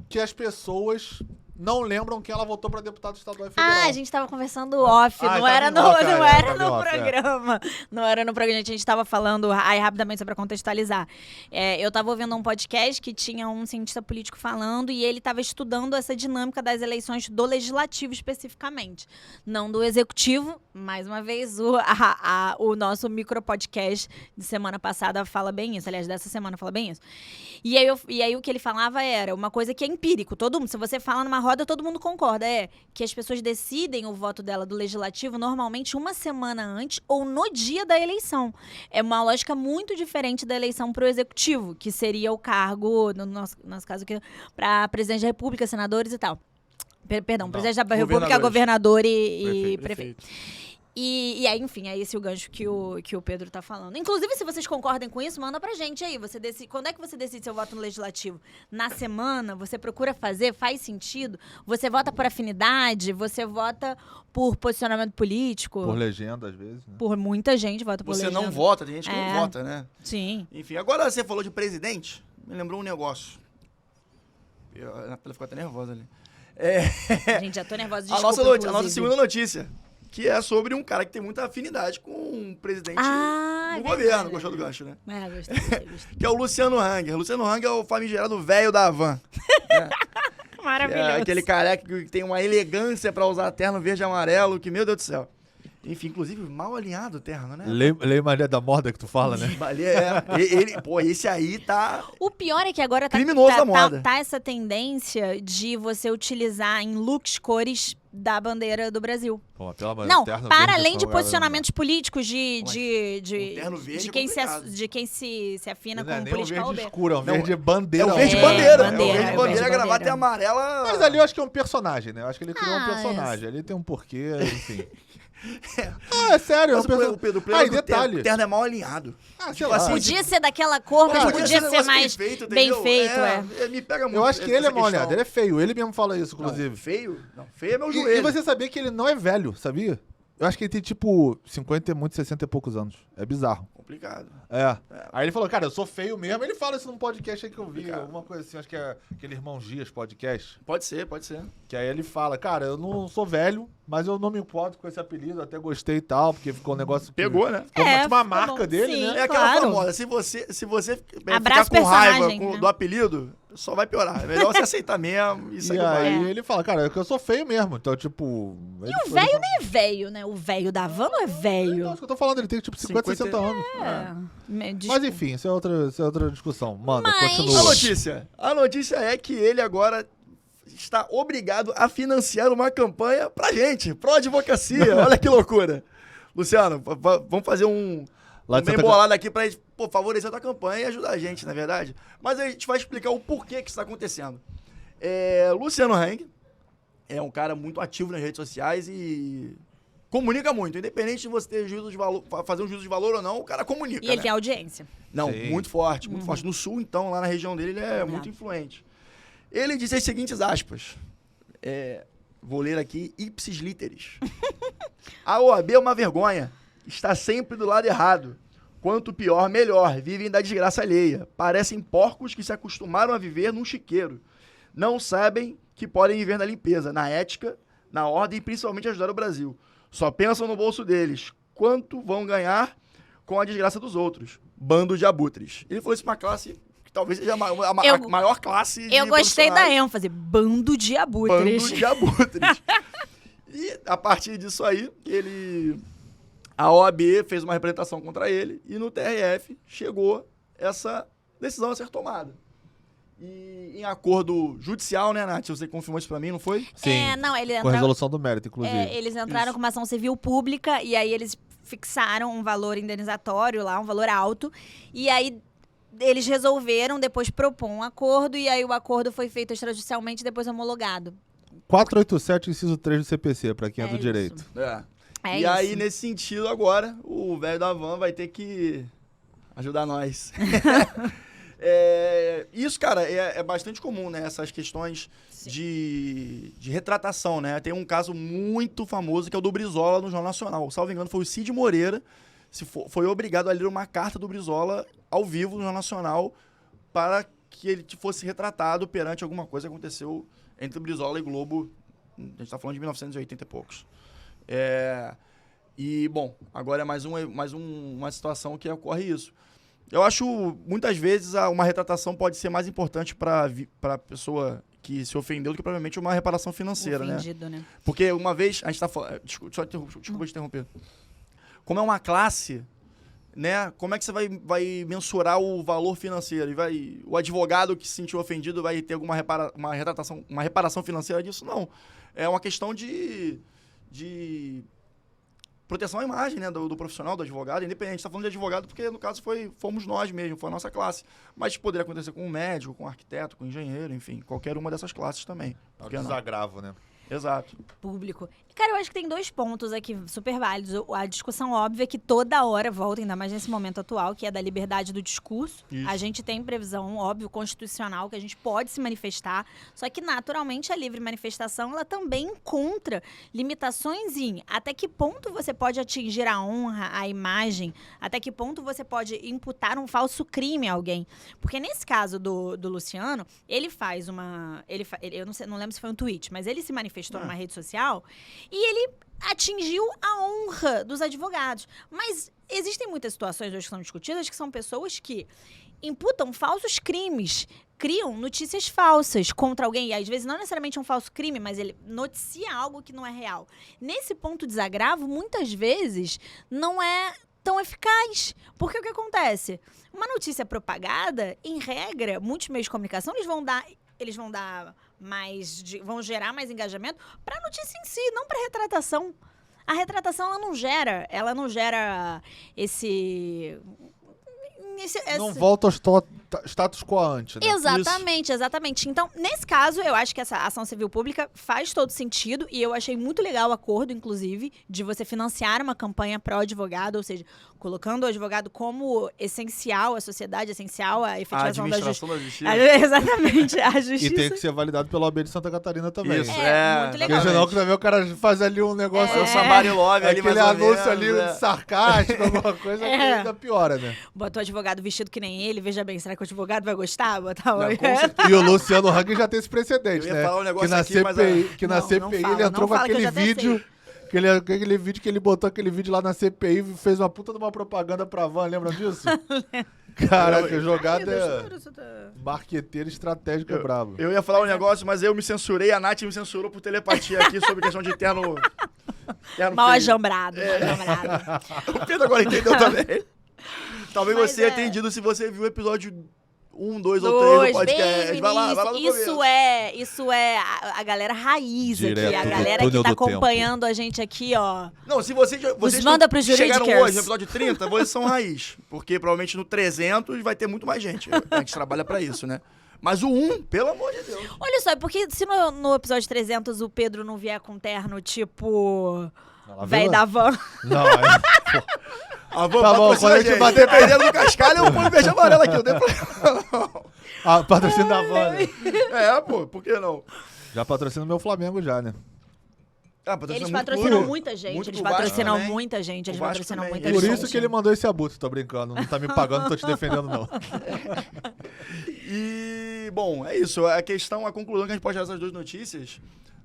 [SPEAKER 2] que as pessoas não lembram que ela votou pra deputado estadual e federal.
[SPEAKER 3] A gente tava conversando off, não era no programa. Não era no programa, a gente tava falando aí rapidamente só pra contextualizar. Eu tava ouvindo um podcast que tinha um cientista político falando e ele tava estudando essa dinâmica das eleições do legislativo especificamente. Não do executivo, mais uma vez, o nosso micropodcast de semana passada fala bem isso, aliás, dessa semana fala bem isso. E aí o que ele falava era uma coisa que é empírico, todo mundo, se você fala numa roda, todo mundo concorda, que as pessoas decidem o voto dela do legislativo normalmente uma semana antes ou no dia da eleição. É uma lógica muito diferente da eleição para o executivo, que seria o cargo, no nosso caso aqui, para presidente da República, senadores e tal. Perdão, presidente da República, governador e prefeito. E aí, enfim, é esse o gancho que o Pedro tá falando. Inclusive, se vocês concordem com isso, manda pra gente aí. Quando é que você decide seu voto no legislativo? Na semana? Você procura fazer? Faz sentido? Você vota por afinidade? Você vota por posicionamento político?
[SPEAKER 2] Por legenda, às vezes. Né?
[SPEAKER 3] Por muita gente vota por legenda.
[SPEAKER 1] Você não vota, tem gente que não vota, né?
[SPEAKER 3] Sim.
[SPEAKER 1] Enfim, agora você falou de presidente, me lembrou um negócio. Ela ficou até nervosa ali.
[SPEAKER 3] Gente, já tô nervosa,
[SPEAKER 1] a nossa segunda notícia. Que é sobre um cara que tem muita afinidade com um presidente do governo. Gostou do gancho, né?
[SPEAKER 3] Gostei.
[SPEAKER 1] Que é o Luciano Hang. O Luciano Hang é o famigerado velho da Havan. Né?
[SPEAKER 3] Maravilhoso.
[SPEAKER 1] É aquele careca que tem uma elegância pra usar terno verde e amarelo, que, meu Deus do céu. Enfim, inclusive, mal alinhado o terno, né?
[SPEAKER 2] Lei Maria da Morda que tu fala, né?
[SPEAKER 1] Esse aí tá...
[SPEAKER 3] O pior é que agora
[SPEAKER 1] criminoso da moda.
[SPEAKER 3] Tá essa tendência de você utilizar em looks cores da bandeira do Brasil.
[SPEAKER 2] Pô,
[SPEAKER 3] não, para além de posicionamentos políticos de quem se afina com política
[SPEAKER 2] verde escuro, é um verde bandeira.
[SPEAKER 1] É o verde bandeira. É o verde bandeira, gravata e amarela.
[SPEAKER 2] Mas ali eu acho que é um personagem, né? Eu acho que ele criou um personagem. Ali tem um porquê, enfim. É sério.
[SPEAKER 1] O Pedro,
[SPEAKER 2] detalhe.
[SPEAKER 1] O terno é mal alinhado.
[SPEAKER 3] Tipo assim, podia ser daquela cor, mas podia ser mais bem feito.
[SPEAKER 1] Me pega muito.
[SPEAKER 2] Eu acho que ele é mal alinhado. Ele é feio. Ele mesmo fala isso, inclusive.
[SPEAKER 1] Não, feio? Não, feio é meu joelho.
[SPEAKER 2] E você sabia que ele não é velho, sabia? Eu acho que ele tem, tipo, 50 e muito, 60 e poucos anos. É bizarro.
[SPEAKER 1] Complicado.
[SPEAKER 2] Aí ele falou, cara, eu sou feio mesmo. Ele fala isso num podcast aí que eu vi. Alguma coisa assim, acho que é aquele Irmão Gias podcast.
[SPEAKER 1] Pode ser.
[SPEAKER 2] Que aí ele fala, cara, eu não sou velho, mas eu não me importo com esse apelido. Até gostei e tal, porque ficou um negócio...
[SPEAKER 1] Pegou, né?
[SPEAKER 2] Ficou uma marca dele,
[SPEAKER 3] sim,
[SPEAKER 2] né?
[SPEAKER 1] É aquela famosa. Se você
[SPEAKER 3] Abraço
[SPEAKER 1] ficar com raiva
[SPEAKER 3] né?
[SPEAKER 1] do apelido, só vai piorar. É melhor você aceitar mesmo e sair do
[SPEAKER 2] aí ele fala, cara, eu sou feio mesmo. Então, tipo...
[SPEAKER 3] E o velho nem é velho, né? O velho da van não é velho.
[SPEAKER 2] Não, isso que eu tô falando, ele tem tipo 50, 60 anos. Mas enfim, isso é outra discussão. Manda, continua.
[SPEAKER 1] A notícia é que ele agora está obrigado a financiar uma campanha pra gente, pró-advocacia. Olha que loucura. Luciano, vamos fazer um bem bolado aqui pra gente favorecer a tua campanha e ajudar a gente, na verdade. Mas a gente vai explicar o porquê que isso está acontecendo. Luciano Hang é um cara muito ativo nas redes sociais e comunica muito. Independente de você ter juízo de valor, fazer um juízo de valor ou não, o cara comunica.
[SPEAKER 3] E ele tem audiência.
[SPEAKER 1] Não, sim. Muito forte. No Sul, então, lá na região dele, ele é muito influente. Ele disse as seguintes aspas. Vou ler aqui, ipsis literis. A OAB é uma vergonha. Está sempre do lado errado. Quanto pior, melhor. Vivem da desgraça alheia. Parecem porcos que se acostumaram a viver num chiqueiro. Não sabem que podem viver na limpeza, na ética, na ordem e principalmente ajudar o Brasil. Só pensam no bolso deles. Quanto vão ganhar com a desgraça dos outros. Bando de abutres. Ele falou isso pra uma classe que talvez seja a maior classe de
[SPEAKER 3] Eu gostei da ênfase. Bando de abutres.
[SPEAKER 1] Bando de abutres. E a partir disso aí, ele A OAB fez uma representação contra ele e no TRF chegou essa decisão a ser tomada. E em acordo judicial, né, Nath? Você confirmou isso pra mim, não foi?
[SPEAKER 2] Sim,
[SPEAKER 3] Não, ele
[SPEAKER 2] com
[SPEAKER 3] entrou,
[SPEAKER 2] resolução do mérito, inclusive.
[SPEAKER 3] eles entraram
[SPEAKER 1] Isso.
[SPEAKER 3] com uma ação civil pública e aí eles fixaram um valor indenizatório lá, um valor alto. E aí eles resolveram depois propor um acordo e aí o acordo foi feito extrajudicialmente e depois homologado.
[SPEAKER 2] 487, inciso 3 do CPC, pra quem é do
[SPEAKER 3] isso.
[SPEAKER 2] direito.
[SPEAKER 3] É
[SPEAKER 1] E
[SPEAKER 3] isso.
[SPEAKER 1] aí, nesse sentido, agora, o velho da van vai ter que ajudar nós. Isso, cara, é bastante comum, né? Essas questões de retratação, né? Tem um caso muito famoso que é o do Brizola no Jornal Nacional. Salvo engano, foi o Cid Moreira, foi obrigado a ler uma carta do Brizola ao vivo no Jornal Nacional para que ele fosse retratado perante alguma coisa que aconteceu entre Brizola e Globo. A gente está falando de 1980 e poucos. E, bom, agora é mais uma situação que ocorre isso. Eu acho, muitas vezes, uma retratação pode ser mais importante para a pessoa que se ofendeu do que, provavelmente, uma reparação financeira,
[SPEAKER 3] Ofendido, né?
[SPEAKER 1] Porque uma vez, a gente está falando... Desculpa te interromper. Como é uma classe, né? Como é que você vai mensurar o valor financeiro? O advogado que se sentiu ofendido vai ter uma reparação financeira disso? Não. É uma questão de proteção à imagem, né, do profissional, do advogado, independente. A gente está falando de advogado porque, no caso, fomos nós mesmos, foi a nossa classe. Mas poderia acontecer com um médico, com um arquiteto, com um engenheiro, enfim, qualquer uma dessas classes também.
[SPEAKER 2] É um
[SPEAKER 1] Por que não?
[SPEAKER 2] desagravo, né?
[SPEAKER 1] Exato.
[SPEAKER 3] Público. E, cara, eu acho que tem 2 pontos aqui super válidos. A discussão óbvia que toda hora volta, ainda mais nesse momento atual, que é da liberdade do discurso.
[SPEAKER 1] Isso.
[SPEAKER 3] A gente tem previsão, óbvio, constitucional, que a gente pode se manifestar, só que, naturalmente, a livre manifestação, ela também encontra limitações em até que ponto você pode atingir a honra, a imagem, até que ponto você pode imputar um falso crime a alguém. Porque nesse caso do Luciano, ele faz uma... eu não lembro se foi um tweet, mas ele se manifestou numa rede social e ele atingiu a honra dos advogados. Mas existem muitas situações hoje que são discutidas que são pessoas que imputam falsos crimes, criam notícias falsas contra alguém, e às vezes não necessariamente um falso crime, mas ele noticia algo que não é real. Nesse ponto de desagravo, muitas vezes não é tão eficaz. Porque o que acontece? Uma notícia propagada, em regra, muitos meios de comunicação, vão gerar mais engajamento para a notícia em si, não para a retratação. A retratação ela não gera esse
[SPEAKER 2] Não volta ao status quo antes, né?
[SPEAKER 3] Exatamente. Então, nesse caso, eu acho que essa ação civil pública faz todo sentido e eu achei muito legal o acordo, inclusive, de você financiar uma campanha pró-advogado, ou seja, colocando o advogado como essencial à sociedade, essencial à efetivação da justiça.
[SPEAKER 1] Da justiça.
[SPEAKER 3] Exatamente, a justiça.
[SPEAKER 2] E tem que ser validado pela OAB de Santa Catarina também.
[SPEAKER 1] Isso,
[SPEAKER 3] muito legal.
[SPEAKER 2] Porque senão que também o cara faz ali um negócio...
[SPEAKER 1] É o somebody love ali, mais
[SPEAKER 2] aquele
[SPEAKER 1] ou
[SPEAKER 2] anúncio
[SPEAKER 1] menos,
[SPEAKER 2] ali sarcástico, alguma coisa que ainda piora, né?
[SPEAKER 3] Bota o advogado vestido que nem ele, veja bem, será que o advogado vai gostar? Botar o...
[SPEAKER 2] E o Luciano Hang já tem esse precedente,
[SPEAKER 1] Eu ia
[SPEAKER 2] né?
[SPEAKER 1] falar um negócio
[SPEAKER 2] que na
[SPEAKER 1] aqui,
[SPEAKER 2] CPI,
[SPEAKER 1] mas,
[SPEAKER 3] Não
[SPEAKER 2] CPI
[SPEAKER 3] fala,
[SPEAKER 2] ele entrou
[SPEAKER 3] não
[SPEAKER 2] com
[SPEAKER 3] fala que eu
[SPEAKER 2] aquele
[SPEAKER 3] já até
[SPEAKER 2] vídeo... Aquele vídeo que ele botou aquele vídeo lá na CPI e fez uma puta de uma propaganda pra van, lembram disso? Caraca, a jogada é marqueteira estratégica brabo.
[SPEAKER 1] Eu ia falar um negócio, mas eu me censurei, a Nath me censurou por telepatia aqui sobre questão de terno
[SPEAKER 3] Mal
[SPEAKER 1] feio.
[SPEAKER 3] ajambrado, mal ajambrado.
[SPEAKER 1] O Pedro agora entendeu também. Talvez
[SPEAKER 3] Mas
[SPEAKER 1] você tenha entendido se você viu o episódio 1, 2 ou 3 do podcast.
[SPEAKER 3] Bem
[SPEAKER 1] Vai lá no
[SPEAKER 3] isso
[SPEAKER 1] começo.
[SPEAKER 3] isso é a galera raiz
[SPEAKER 2] Direto
[SPEAKER 3] aqui, a
[SPEAKER 2] do
[SPEAKER 3] galera que
[SPEAKER 2] túnel
[SPEAKER 3] tá
[SPEAKER 2] do tempo.
[SPEAKER 3] acompanhando a gente aqui, ó.
[SPEAKER 1] Não, se vocês
[SPEAKER 3] manda pros
[SPEAKER 1] chegaram
[SPEAKER 3] jurídicas.
[SPEAKER 1] hoje no episódio 30, vocês são raiz. Porque provavelmente no 300 vai ter muito mais gente. A gente trabalha pra isso, né? Mas o 1, pelo amor de Deus.
[SPEAKER 3] Olha só, porque se no episódio 300 o Pedro não vier com terno, tipo... Véi da van.
[SPEAKER 2] Não,
[SPEAKER 1] A van
[SPEAKER 2] Tá bom,
[SPEAKER 1] patrocina
[SPEAKER 2] quando a gente bater-
[SPEAKER 1] Dependendo do cascalho, eu ponho verde amarelo aqui. Eu dei pra...
[SPEAKER 2] patrocínio da van, né?
[SPEAKER 1] pô, por que não?
[SPEAKER 2] Já patrocina o meu Flamengo já, né?
[SPEAKER 1] Patrocina
[SPEAKER 3] Eles
[SPEAKER 1] muito
[SPEAKER 3] patrocinam
[SPEAKER 1] clube.
[SPEAKER 3] muita gente,
[SPEAKER 1] Muito
[SPEAKER 3] eles
[SPEAKER 1] pro Vasco
[SPEAKER 3] patrocinam
[SPEAKER 1] também.
[SPEAKER 3] muita gente, eles
[SPEAKER 1] O Vasco
[SPEAKER 3] patrocinam
[SPEAKER 1] também.
[SPEAKER 3] muita
[SPEAKER 1] Eles
[SPEAKER 2] Por
[SPEAKER 3] gente.
[SPEAKER 2] isso que ele mandou esse abutre, tô brincando. Não tá me pagando, não tô te defendendo, não.
[SPEAKER 1] E, bom, é isso. A conclusão que a gente pode tirar dessas 2 notícias,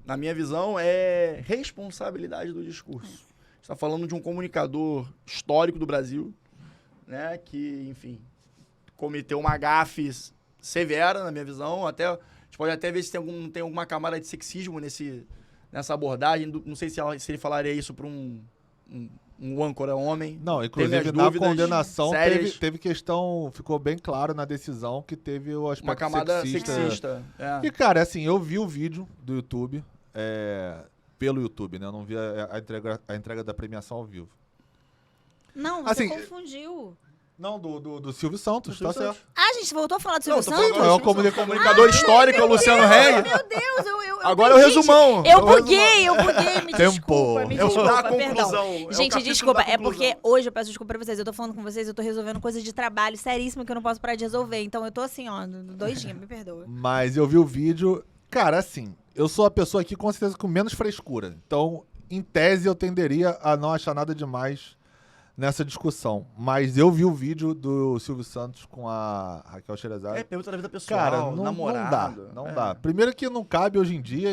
[SPEAKER 1] na minha visão, é responsabilidade do discurso. A gente está falando de um comunicador histórico do Brasil, né, que, enfim, cometeu uma gafe severa, na minha visão. Até, a gente pode até ver se tem alguma camada de sexismo nessa abordagem. Não sei se ele falaria isso para um um âncora homem.
[SPEAKER 2] Não,
[SPEAKER 1] Tem
[SPEAKER 2] inclusive
[SPEAKER 1] minhas
[SPEAKER 2] na
[SPEAKER 1] dúvidas
[SPEAKER 2] condenação
[SPEAKER 1] sérias.
[SPEAKER 2] teve questão, ficou bem claro na decisão que teve o aspecto
[SPEAKER 1] Uma camada
[SPEAKER 2] sexista.
[SPEAKER 1] sexista.
[SPEAKER 2] E, cara, assim, eu vi o vídeo do YouTube, pelo YouTube, né? Eu não vi a entrega da premiação ao vivo.
[SPEAKER 3] Não, você
[SPEAKER 2] Assim,
[SPEAKER 3] confundiu.
[SPEAKER 2] Não, do Silvio Santos,
[SPEAKER 1] Do Silvio
[SPEAKER 2] tá certo.
[SPEAKER 1] Santos.
[SPEAKER 3] Ah, a gente voltou a falar do
[SPEAKER 1] Não,
[SPEAKER 3] Silvio
[SPEAKER 1] tô falando
[SPEAKER 3] Santos?
[SPEAKER 2] É um
[SPEAKER 1] agora do
[SPEAKER 2] comunicador
[SPEAKER 1] histórico, é o Luciano Heng.
[SPEAKER 3] Meu Deus, eu
[SPEAKER 1] Agora é o
[SPEAKER 3] gente,
[SPEAKER 1] resumão.
[SPEAKER 3] Eu buguei, me
[SPEAKER 2] Tempo.
[SPEAKER 3] desculpa, me
[SPEAKER 1] É o
[SPEAKER 3] desculpa,
[SPEAKER 1] da
[SPEAKER 3] perdão.
[SPEAKER 1] conclusão. É o
[SPEAKER 3] Gente,
[SPEAKER 1] capítulo
[SPEAKER 3] desculpa,
[SPEAKER 1] da
[SPEAKER 3] é
[SPEAKER 1] conclusão.
[SPEAKER 3] porque hoje eu peço desculpa pra vocês, eu tô falando com vocês, eu tô resolvendo coisas de trabalho seríssimo que eu não posso parar de resolver, então eu tô assim, ó, doidinha, me perdoa.
[SPEAKER 2] Mas eu vi o vídeo. Cara, assim, eu sou a pessoa aqui com certeza com menos frescura. Então, em tese, eu tenderia a não achar nada demais nessa discussão. Mas eu vi o vídeo do Silvio Santos com a Raquel Sherazade.
[SPEAKER 1] Pergunta da vida pessoal,
[SPEAKER 2] Cara, não
[SPEAKER 1] namorado.
[SPEAKER 2] dá. Não dá. Primeiro que não cabe hoje em dia.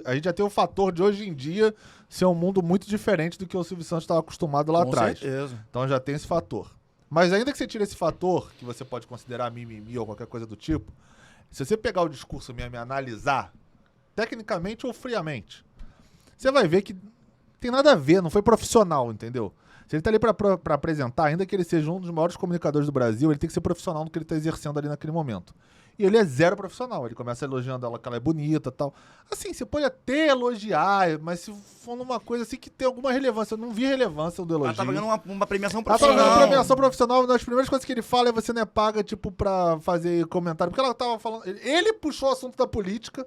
[SPEAKER 2] A gente já tem o fator de hoje em dia ser um mundo muito diferente do que o Silvio Santos estava acostumado lá
[SPEAKER 1] Com
[SPEAKER 2] atrás.
[SPEAKER 1] certeza.
[SPEAKER 2] Então já tem esse fator. Mas ainda que você tire esse fator, que você pode considerar mimimi ou qualquer coisa do tipo, se você pegar o discurso mesmo e analisar, tecnicamente ou friamente, você vai ver que tem nada a ver, não foi profissional, entendeu? Se ele tá ali pra apresentar, ainda que ele seja um dos maiores comunicadores do Brasil, ele tem que ser profissional no que ele tá exercendo ali naquele momento. E ele é zero profissional, ele começa elogiando ela que ela é bonita e tal. Assim, você pode até elogiar, mas se for numa coisa assim que tem alguma relevância, eu não vi relevância do elogio.
[SPEAKER 1] Ela tá ganhando uma premiação
[SPEAKER 2] Ela tá
[SPEAKER 1] profissional.
[SPEAKER 2] ganhando premiação profissional, uma das primeiras coisas que ele fala é você não é paga, tipo, pra fazer comentário. Porque ela tava falando. Ele puxou o assunto da política,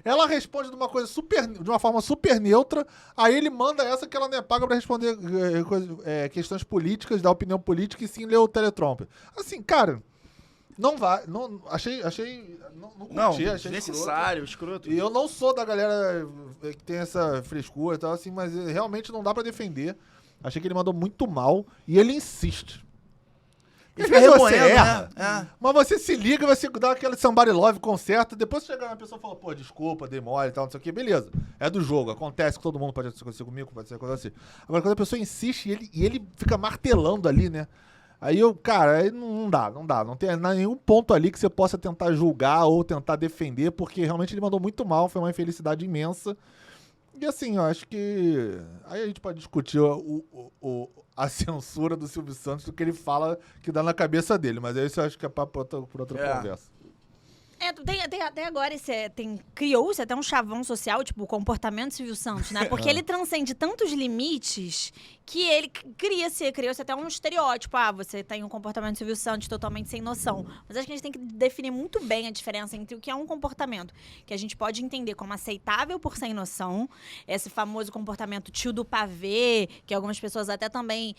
[SPEAKER 2] ela responde de uma forma super neutra, aí ele manda essa que ela não é paga pra responder questões políticas, dar opinião política e sim ler o teletrompe. Assim, cara, não vai. Não, achei. Não curti, achei
[SPEAKER 1] desnecessário, escroto.
[SPEAKER 2] e eu não sou da galera que tem essa frescura e tal, assim, mas realmente não dá pra defender. Achei que ele mandou muito mal e ele insiste.
[SPEAKER 1] Ele
[SPEAKER 2] Às
[SPEAKER 1] fica
[SPEAKER 2] vezes você
[SPEAKER 1] remoendo,
[SPEAKER 2] erra,
[SPEAKER 1] né?
[SPEAKER 2] mas você se liga, você dá aquele somebody love, conserta, depois chega uma pessoa e fala, pô, desculpa, dei mole e tal, não sei o que, beleza. É do jogo, acontece com todo mundo, pode acontecer comigo, pode ser acontecer assim. Agora, quando a pessoa insiste e ele fica martelando ali, né? Aí aí não dá. Não tem nenhum ponto ali que você possa tentar julgar ou tentar defender, porque realmente ele mandou muito mal, foi uma infelicidade imensa. E assim, eu acho que aí a gente pode discutir a censura do Silvio Santos, do que ele fala que dá na cabeça dele, mas isso eu acho que é papo por outra conversa.
[SPEAKER 3] Até agora criou-se até um chavão social, tipo, o comportamento do Silvio Santos, né? Porque ele transcende tantos limites que ele criou-se até um estereótipo. Ah, você tem um comportamento do Silvio Santos totalmente sem noção. Mas acho que a gente tem que definir muito bem a diferença entre o que é um comportamento que a gente pode entender como aceitável por sem noção, esse famoso comportamento tio do pavê, que algumas pessoas até também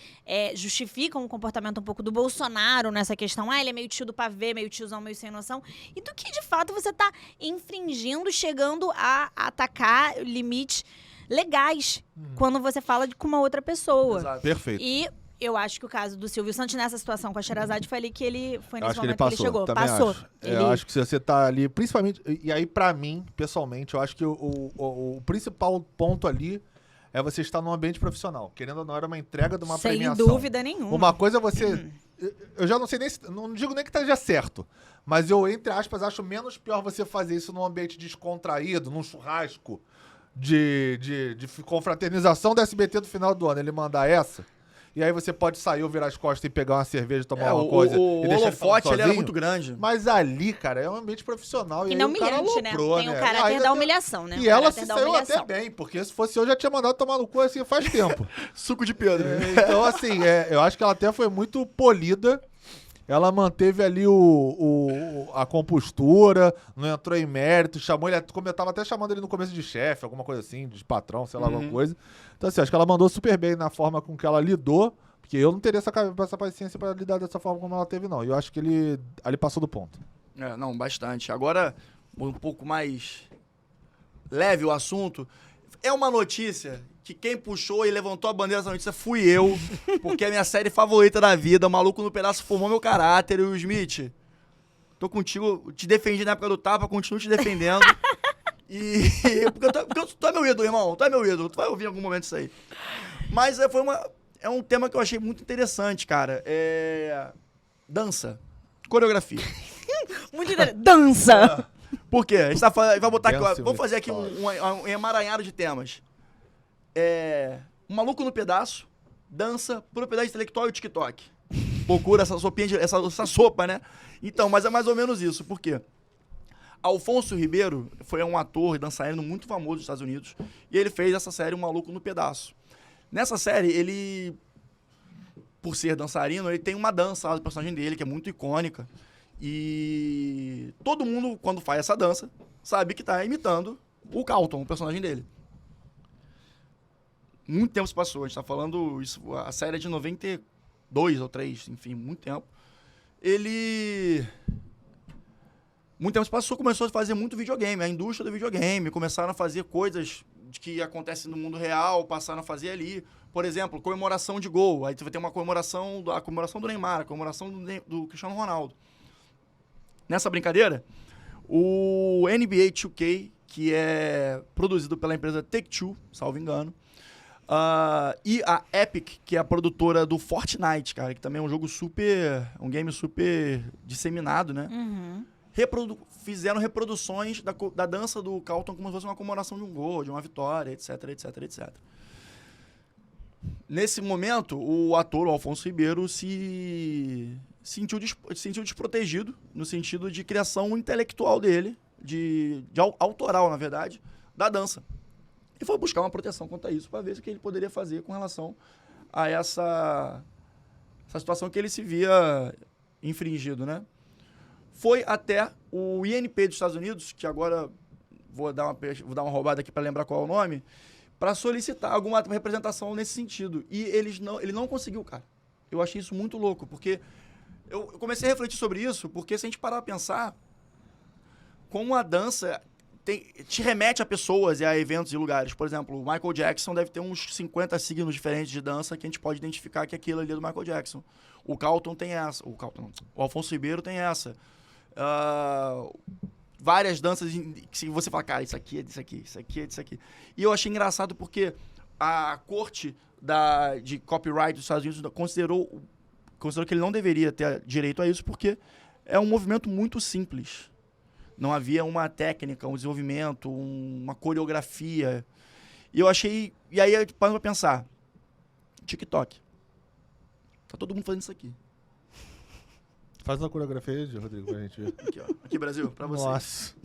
[SPEAKER 3] justificam o comportamento um pouco do Bolsonaro nessa questão. Ah, ele é meio tio do pavê, meio tiozão, meio sem noção. E do que de fato você está infringindo, chegando a atacar limites legais quando você fala com uma outra pessoa.
[SPEAKER 1] Exato.
[SPEAKER 2] Perfeito.
[SPEAKER 3] E eu acho que o caso do Silvio Santos nessa situação com a Sherazade foi ali que ele foi
[SPEAKER 2] Eu
[SPEAKER 3] nesse
[SPEAKER 2] acho que ele
[SPEAKER 3] momento que ele
[SPEAKER 2] passou,
[SPEAKER 3] chegou.
[SPEAKER 2] também
[SPEAKER 3] Passou.
[SPEAKER 2] acho. Eu acho que se você tá ali, principalmente, e aí pra mim, pessoalmente, eu acho que o principal ponto ali é você estar num ambiente profissional. Querendo ou não, era uma entrega de uma
[SPEAKER 3] Sem
[SPEAKER 2] premiação.
[SPEAKER 3] dúvida nenhuma.
[SPEAKER 2] Uma coisa é você... Eu já não sei nem... Não digo nem que esteja certo. Mas eu, entre aspas, acho menos pior você fazer isso num ambiente descontraído, num churrasco de confraternização do SBT do final do ano. Ele mandar essa... E aí você pode sair ou virar as costas e pegar uma cerveja, tomar uma coisa
[SPEAKER 1] O
[SPEAKER 2] e deixar ele falando
[SPEAKER 1] holofote ele era
[SPEAKER 2] sozinho.
[SPEAKER 1] muito grande.
[SPEAKER 2] Mas ali, cara, é um ambiente profissional.
[SPEAKER 3] E
[SPEAKER 2] aí
[SPEAKER 3] não
[SPEAKER 2] o cara
[SPEAKER 3] humilhante, né?
[SPEAKER 2] aloprou,
[SPEAKER 3] Tem o
[SPEAKER 2] né?
[SPEAKER 3] caráter
[SPEAKER 2] Ainda
[SPEAKER 3] da
[SPEAKER 2] tem-
[SPEAKER 3] humilhação, né?
[SPEAKER 2] E
[SPEAKER 3] O
[SPEAKER 2] ela
[SPEAKER 3] caráter
[SPEAKER 2] se
[SPEAKER 3] da
[SPEAKER 2] saiu
[SPEAKER 3] humilhação.
[SPEAKER 2] até bem, porque se fosse eu, já tinha mandado tomar no cu assim faz tempo.
[SPEAKER 1] Suco de Pedro.
[SPEAKER 2] Então, assim, eu acho que ela até foi muito polida. Ela manteve ali a compostura, não entrou em mérito, chamou ele, como eu tava até chamando ele no começo de chefe, alguma coisa assim, de patrão, sei lá, alguma coisa. Então, assim, acho que ela mandou super bem na forma com que ela lidou, porque eu não teria essa paciência pra lidar dessa forma como ela teve, não. E eu acho que ele ali passou do ponto.
[SPEAKER 1] Não, bastante. Agora, um pouco mais leve o assunto. É uma notícia que quem puxou e levantou a bandeira dessa notícia fui eu, porque é a minha série favorita da vida. O Maluco no Pedaço formou meu caráter. E o Smith, tô contigo, te defendi na época do tapa, continuo te defendendo. Porque tu é meu ídolo, irmão. Tu é meu ídolo. Tu vai ouvir em algum momento isso aí. Mas é um tema que eu achei muito interessante, cara. Dança. Coreografia.
[SPEAKER 3] Muito interessante. Dança!
[SPEAKER 1] Por quê? A gente vai botar aqui,
[SPEAKER 2] Dance
[SPEAKER 1] vamos fazer aqui
[SPEAKER 2] with
[SPEAKER 1] um emaranhado de temas. Um Maluco no Pedaço, dança, propriedade intelectual e o TikTok. Procura essa sopinha, essa sopa, né? Então, mas é mais ou menos isso. Por quê? Alfonso Ribeiro foi um ator e dançarino muito famoso dos Estados Unidos. E ele fez essa série, O Maluco no Pedaço. Nessa série, ele, por ser dançarino, ele tem uma dança lá do personagem dele, que é muito icônica. E todo mundo, quando faz essa dança, sabe que tá imitando o Carlton, o personagem dele. Muito tempo se passou, a gente tá falando isso, a série é de 92 ou 3, enfim, muito tempo. Muito tempo se passou, começou a fazer muito videogame, a indústria do videogame, começaram a fazer coisas que acontecem no mundo real, passaram a fazer ali. Por exemplo, comemoração de gol, aí você vai ter uma comemoração do Neymar, a comemoração do Cristiano Ronaldo. Nessa brincadeira, o NBA 2K, que é produzido pela empresa Take-Two, salvo engano, e a Epic, que é a produtora do Fortnite, cara, que também é um game super disseminado, né?
[SPEAKER 3] Uhum.
[SPEAKER 1] Fizeram reproduções da dança do Carlton como se fosse uma comemoração de um gol, de uma vitória, etc, etc, etc. Nesse momento, o ator, o Alfonso Ribeiro, se sentiu desprotegido no sentido de criação intelectual dele, de autoral, na verdade, da dança. E foi buscar uma proteção quanto a isso para ver o que ele poderia fazer com relação a essa situação que ele se via infringido, né? Foi até o INP dos Estados Unidos, que agora vou dar uma roubada aqui para lembrar qual é o nome, para solicitar alguma representação nesse sentido. E ele não conseguiu, cara. Eu achei isso muito louco, porque eu comecei a refletir sobre isso, porque se a gente parar para pensar, como a dança te remete a pessoas e a eventos e lugares. Por exemplo, o Michael Jackson deve ter uns 50 signos diferentes de dança que a gente pode identificar que aquilo ali é do Michael Jackson. O Carlton tem essa. O Alfonso Ribeiro tem essa. Várias danças que você fala, cara, isso aqui é disso aqui, isso aqui é disso aqui. E eu achei engraçado porque a corte de copyright dos Estados Unidos considerou que ele não deveria ter direito a isso porque é um movimento muito simples. Não havia uma técnica, um desenvolvimento, uma coreografia. E eu achei... E aí, parando pra pensar, TikTok. Tá todo mundo fazendo isso aqui.
[SPEAKER 2] Faz uma coreografia aí, Rodrigo, pra gente ver.
[SPEAKER 1] Aqui, ó. Aqui, Brasil, pra você.
[SPEAKER 2] Nossa.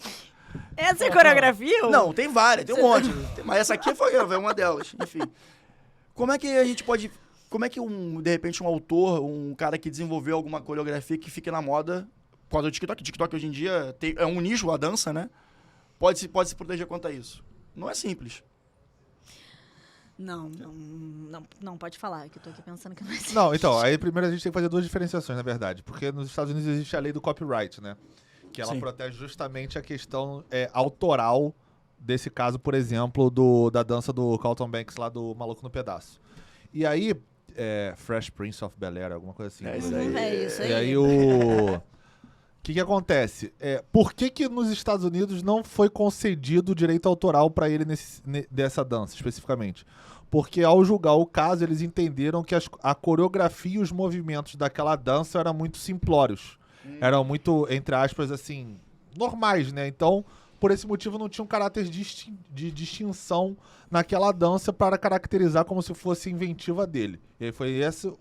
[SPEAKER 3] Essa é coreografia?
[SPEAKER 1] Não, tem várias, tem um monte. Mas essa aqui foi uma delas, enfim. Como é que a gente pode... Como é que, de repente, um autor, um cara que desenvolveu alguma coreografia que fique na moda por causa do TikTok? TikTok hoje em dia é um nicho, a dança, né? Pode se proteger quanto a isso. Não é simples.
[SPEAKER 3] Não pode falar, que eu tô aqui pensando que não é simples.
[SPEAKER 2] Não, então, aí primeiro a gente tem que fazer duas diferenciações, na verdade. Porque nos Estados Unidos existe a lei do copyright, né? Que ela protege justamente a questão autoral desse caso, por exemplo, da dança do Carlton Banks lá do Maluco no Pedaço. E aí, Fresh Prince of Bel-Air, alguma coisa assim.
[SPEAKER 1] É isso aí.
[SPEAKER 3] É isso aí.
[SPEAKER 2] E aí o que acontece? Por que nos Estados Unidos não foi concedido o direito autoral para ele dessa dança, especificamente? Porque ao julgar o caso, eles entenderam que a coreografia e os movimentos daquela dança eram muito simplórios. Eram muito, entre aspas, assim, normais, né? Então, por esse motivo, não tinha um caráter de distinção naquela dança para caracterizar como se fosse inventiva dele. E aí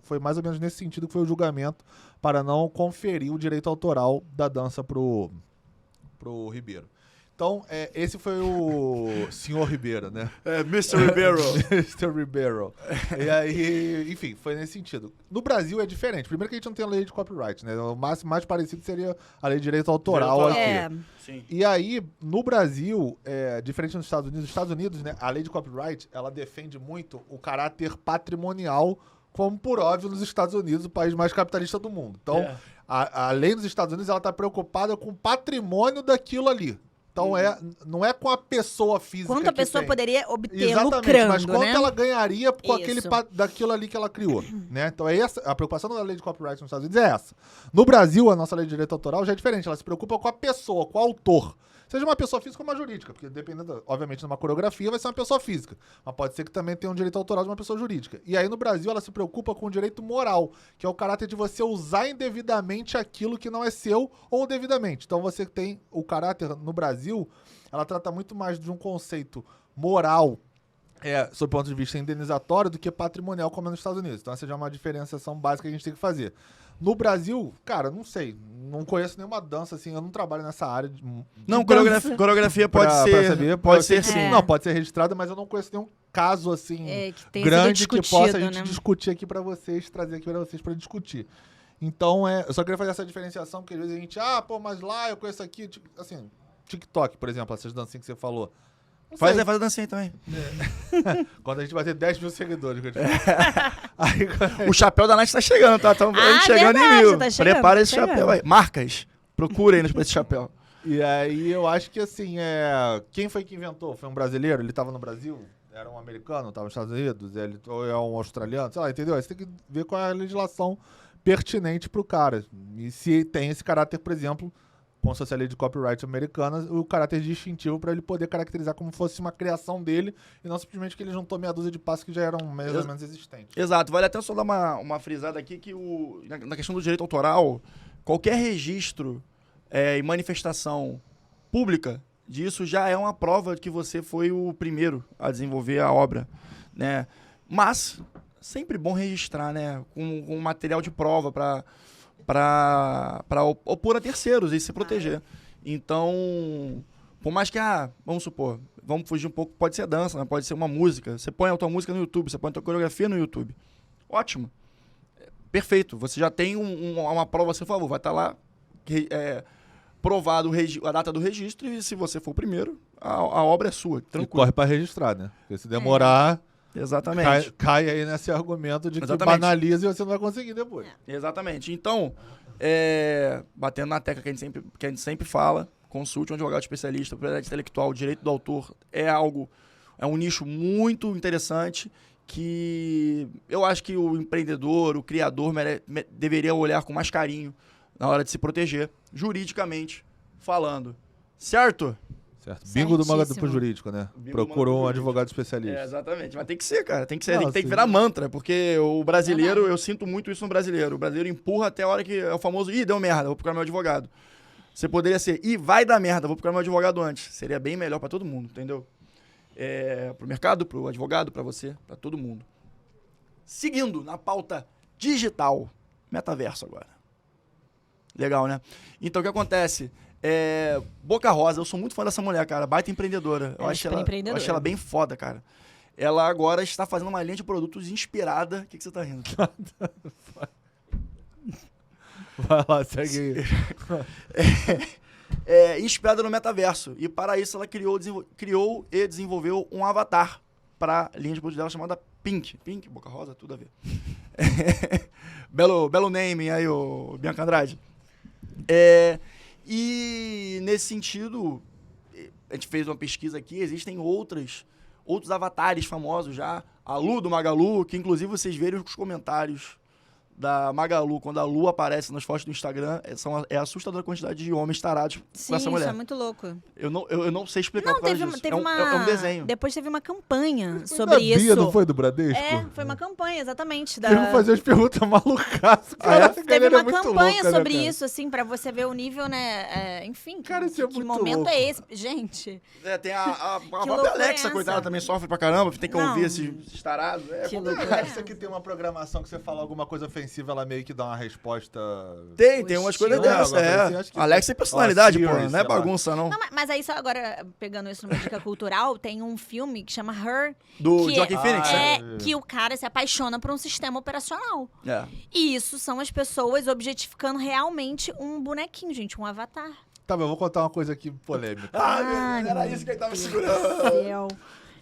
[SPEAKER 2] foi mais ou menos nesse sentido que foi o julgamento para não conferir o direito autoral da dança pro Ribeiro. Então, esse foi o senhor Ribeiro, né?
[SPEAKER 1] Mr. Ribeiro.
[SPEAKER 2] Mr. Ribeiro. E aí, enfim, foi nesse sentido. No Brasil é diferente. Primeiro que a gente não tem a lei de copyright, né? O mais parecido seria a lei de direito autoral aqui.
[SPEAKER 1] Sim.
[SPEAKER 2] E aí, no Brasil, diferente dos Estados Unidos, né, a lei de copyright, ela defende muito o caráter patrimonial, como por óbvio nos Estados Unidos, o país mais capitalista do mundo. Então, a lei dos Estados Unidos, ela está preocupada com o patrimônio daquilo ali. Então, não é com a pessoa física.
[SPEAKER 3] Quanto a pessoa poderia obter
[SPEAKER 2] exatamente,
[SPEAKER 3] lucrando,
[SPEAKER 2] mas quanto
[SPEAKER 3] né?
[SPEAKER 2] ela ganharia com daquilo ali que ela criou, né? Então, a preocupação da lei de copyright nos Estados Unidos é essa. No Brasil, a nossa lei de direito autoral já é diferente. Ela se preocupa com a pessoa, com o autor. Seja uma pessoa física ou uma jurídica, porque dependendo, obviamente, de uma coreografia, vai ser uma pessoa física. Mas pode ser que também tenha um direito autoral de uma pessoa jurídica. E aí, no Brasil, ela se preocupa com o direito moral, que é o caráter de você usar indevidamente aquilo que não é seu ou devidamente. Então, você tem o caráter, no Brasil, ela trata muito mais de um conceito moral sob o ponto de vista indenizatório do que patrimonial, como é nos Estados Unidos. Então essa já é uma diferenciação básica que a gente tem que fazer. No Brasil, cara, não sei. Não conheço nenhuma dança, assim. Eu não trabalho nessa área de
[SPEAKER 1] Não,
[SPEAKER 2] dança
[SPEAKER 1] coreografia pode
[SPEAKER 2] pra
[SPEAKER 1] ser.
[SPEAKER 2] saber.
[SPEAKER 1] Pode ser sim.
[SPEAKER 3] É.
[SPEAKER 2] Não, pode ser registrada, mas eu não conheço nenhum caso, assim,
[SPEAKER 3] Que tem
[SPEAKER 2] grande
[SPEAKER 3] sido
[SPEAKER 2] que
[SPEAKER 3] discutido,
[SPEAKER 2] possa a gente
[SPEAKER 3] né?
[SPEAKER 2] discutir aqui pra vocês, trazer aqui pra vocês pra discutir. Então, eu só queria fazer essa diferenciação, porque às vezes a gente, mas lá eu conheço aqui, assim, TikTok, por exemplo, essas dancinhas que você falou. Não
[SPEAKER 1] Faz
[SPEAKER 2] sei.
[SPEAKER 1] a dancinha aí também.
[SPEAKER 2] Quando a gente bater 10 mil seguidores. Aí,
[SPEAKER 1] O chapéu da Nath tá chegando, tá? Estamos chegando
[SPEAKER 3] verdade,
[SPEAKER 1] em 1000.
[SPEAKER 3] tá chegando,
[SPEAKER 1] Prepara
[SPEAKER 3] tá
[SPEAKER 1] esse
[SPEAKER 3] chegando.
[SPEAKER 1] chapéu aí. Marcas. Procurem pra esse chapéu.
[SPEAKER 2] E aí eu acho que assim, quem foi que inventou? Foi um brasileiro? Ele tava no Brasil? Era um americano? Tava nos Estados Unidos? Ou é um australiano? Sei lá, entendeu? Aí você tem que ver qual é a legislação pertinente pro cara. E se tem esse caráter, por exemplo, com a lei de copyright americana, o caráter distintivo para ele poder caracterizar como fosse uma criação dele e não simplesmente que ele juntou meia dúzia de passos que já eram mais ou menos existentes.
[SPEAKER 1] Exato. Vale até só dar uma frisada aqui que na questão do direito autoral, qualquer registro e manifestação pública disso já é uma prova de que você foi o primeiro a desenvolver a obra, né? Mas sempre bom registrar, né? Com material de prova para opor a terceiros e se proteger. Então, por mais que, vamos supor, vamos fugir um pouco, pode ser dança, né? Pode ser uma música. Você põe a tua música no YouTube, você põe a tua coreografia no YouTube. Ótimo. Perfeito. Você já tem uma prova a seu favor. Vai estar lá provado a data do registro e se você for o primeiro, a obra é sua.
[SPEAKER 2] E
[SPEAKER 1] Tranquilo.
[SPEAKER 2] corre para registrar, né? Porque se demorar,
[SPEAKER 1] Exatamente.
[SPEAKER 2] cai aí nesse argumento de que
[SPEAKER 1] Exatamente.
[SPEAKER 2] banaliza e você não vai conseguir depois.
[SPEAKER 1] Exatamente. Então, batendo na tecla que a gente sempre fala, consulte um advogado especialista, propriedade intelectual, direito do autor, é um nicho muito interessante que eu acho que o empreendedor, o criador deveria olhar com mais carinho na hora de se proteger, juridicamente falando. Certo?
[SPEAKER 2] Certo. Bingo do
[SPEAKER 3] Certíssimo.
[SPEAKER 2] Magapo Jurídico, né?
[SPEAKER 1] Bingo do
[SPEAKER 2] Procurou um
[SPEAKER 1] Magapo
[SPEAKER 2] advogado especialista.
[SPEAKER 1] Exatamente. Mas tem que ser, cara. Tem que ser.
[SPEAKER 2] Não,
[SPEAKER 1] tem que
[SPEAKER 2] sim.
[SPEAKER 1] virar mantra, porque o brasileiro, eu sinto muito isso no brasileiro. O brasileiro empurra até a hora que é o famoso, deu merda, vou procurar meu advogado. Você poderia ser, vai dar merda, vou procurar meu advogado antes. Seria bem melhor pra todo mundo, entendeu? Pro mercado, pro advogado, pra você, pra todo mundo. Seguindo na pauta digital, metaverso agora. Legal, né? Então, o que acontece? Boca Rosa, eu sou muito fã dessa mulher, cara. Baita empreendedora. Eu acho ela bem foda, cara. Ela agora está fazendo uma linha de produtos inspirada. O que você tá rindo?
[SPEAKER 2] Vai lá, segue aí.
[SPEAKER 1] Inspirada no metaverso. E para isso ela criou e desenvolveu um avatar para a linha de produtos dela chamada Pink. Pink, Boca Rosa, tudo a ver. belo name aí, o Bianca Andrade. E nesse sentido, a gente fez uma pesquisa aqui, existem outros avatares famosos já. A Lu do Magalu, que inclusive vocês verem os comentários da Magalu, quando a Lu aparece nas fotos do Instagram, é assustadora a quantidade de homens tarados
[SPEAKER 3] Sim,
[SPEAKER 1] com essa mulher.
[SPEAKER 3] isso é muito louco.
[SPEAKER 1] Eu não sei explicar
[SPEAKER 3] Não,
[SPEAKER 1] por causa
[SPEAKER 3] teve
[SPEAKER 1] disso.
[SPEAKER 3] teve
[SPEAKER 1] é
[SPEAKER 3] uma...
[SPEAKER 1] um desenho.
[SPEAKER 3] Depois teve uma campanha
[SPEAKER 2] Foi
[SPEAKER 3] sobre
[SPEAKER 2] da Bia,
[SPEAKER 3] isso.
[SPEAKER 2] não foi do Bradesco?
[SPEAKER 3] Foi uma campanha, exatamente.
[SPEAKER 2] Eu vou fazer as perguntas malucaças.
[SPEAKER 3] Teve uma campanha sobre isso, assim, pra você ver o nível, né? Enfim,
[SPEAKER 2] Cara, isso é
[SPEAKER 3] que
[SPEAKER 2] muito
[SPEAKER 3] momento
[SPEAKER 2] louco.
[SPEAKER 3] é esse? Gente,
[SPEAKER 1] Tem a própria
[SPEAKER 3] loucura é
[SPEAKER 1] Alexa,
[SPEAKER 3] essa?
[SPEAKER 1] coitada, também sofre pra caramba, tem que
[SPEAKER 3] Não.
[SPEAKER 1] ouvir esses tarados.
[SPEAKER 3] que
[SPEAKER 1] complicado.
[SPEAKER 3] loucura é
[SPEAKER 2] Isso aqui
[SPEAKER 3] essa?
[SPEAKER 2] tem uma programação que você fala alguma coisa ofensiva, ela meio que dá uma resposta.
[SPEAKER 1] Tem umas coisas
[SPEAKER 3] estilo.
[SPEAKER 1] dessas,
[SPEAKER 2] Agora, assim, acho que-
[SPEAKER 1] Alexa tem personalidade,
[SPEAKER 2] Siri,
[SPEAKER 1] pô, não é
[SPEAKER 2] sei lá.
[SPEAKER 1] bagunça, não.
[SPEAKER 3] Não, mas aí só agora, pegando isso numa dica cultural, tem um filme que chama Her,
[SPEAKER 1] Do
[SPEAKER 3] que
[SPEAKER 1] Joaquin Phoenix, né?
[SPEAKER 3] que o cara se apaixona por um sistema operacional.
[SPEAKER 1] É.
[SPEAKER 3] E isso são as pessoas objetificando realmente um bonequinho, gente, um avatar.
[SPEAKER 2] Tá, mas eu vou contar uma coisa aqui polêmica.
[SPEAKER 3] Ai,
[SPEAKER 1] era
[SPEAKER 3] meu
[SPEAKER 1] isso que ele tava
[SPEAKER 3] Deus
[SPEAKER 1] segurando.
[SPEAKER 3] do céu.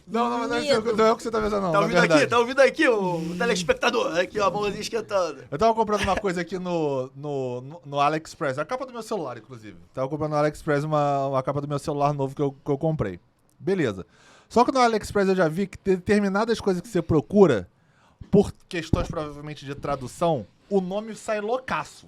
[SPEAKER 2] Não, mas não
[SPEAKER 3] Medo.
[SPEAKER 2] é o que você tá pensando, não.
[SPEAKER 1] Tá
[SPEAKER 2] na
[SPEAKER 1] ouvindo
[SPEAKER 2] verdade.
[SPEAKER 1] aqui? Tá ouvindo aqui o telespectador? Aqui, ó, a mãozinha esquentando.
[SPEAKER 2] Eu tava comprando uma coisa aqui no AliExpress. A capa do meu celular, inclusive. Tava comprando no AliExpress uma capa do meu celular novo que eu comprei. Beleza. Só que no AliExpress eu já vi que determinadas coisas que você procura, por questões provavelmente de tradução, o nome sai loucaço.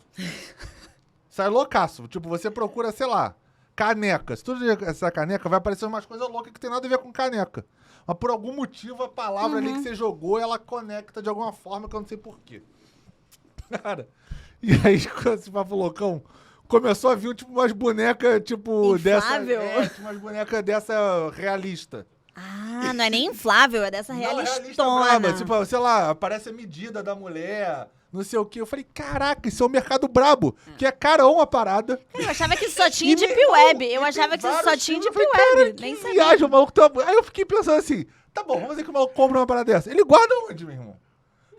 [SPEAKER 2] Sai loucaço. Tipo, você procura, sei lá, caneca. Se tu dizer essa caneca, vai aparecer umas coisas loucas que tem nada a ver com caneca. Mas por algum motivo a palavra ali que você jogou, ela conecta de alguma forma que eu não sei porquê. Cara, e aí esse papo loucão começou a vir tipo umas bonecas, tipo, dessa.
[SPEAKER 3] Inflável?
[SPEAKER 2] Tipo umas bonecas dessa realista.
[SPEAKER 3] Ah, não é nem inflável, é dessa
[SPEAKER 2] Não, realista
[SPEAKER 3] realistona.
[SPEAKER 2] braba. Tipo, sei lá, aparece a medida da mulher, não sei o quê. Eu falei, caraca, isso é um mercado brabo. Que é carão a parada.
[SPEAKER 3] Cara, eu achava que isso só tinha
[SPEAKER 2] E,
[SPEAKER 3] Deep
[SPEAKER 2] meu irmão,
[SPEAKER 3] Web. Eu
[SPEAKER 2] e
[SPEAKER 3] achava
[SPEAKER 2] tem
[SPEAKER 3] que isso só
[SPEAKER 2] vários
[SPEAKER 3] tinha
[SPEAKER 2] filmes.
[SPEAKER 3] Deep
[SPEAKER 2] Eu falei,
[SPEAKER 3] Web.
[SPEAKER 2] cara,
[SPEAKER 3] Nem
[SPEAKER 2] que
[SPEAKER 3] sabia.
[SPEAKER 2] viagem, o maluco tá... Aí eu fiquei pensando assim, tá bom, vamos dizer que o maluco compra uma parada dessa. Ele guarda onde, meu irmão?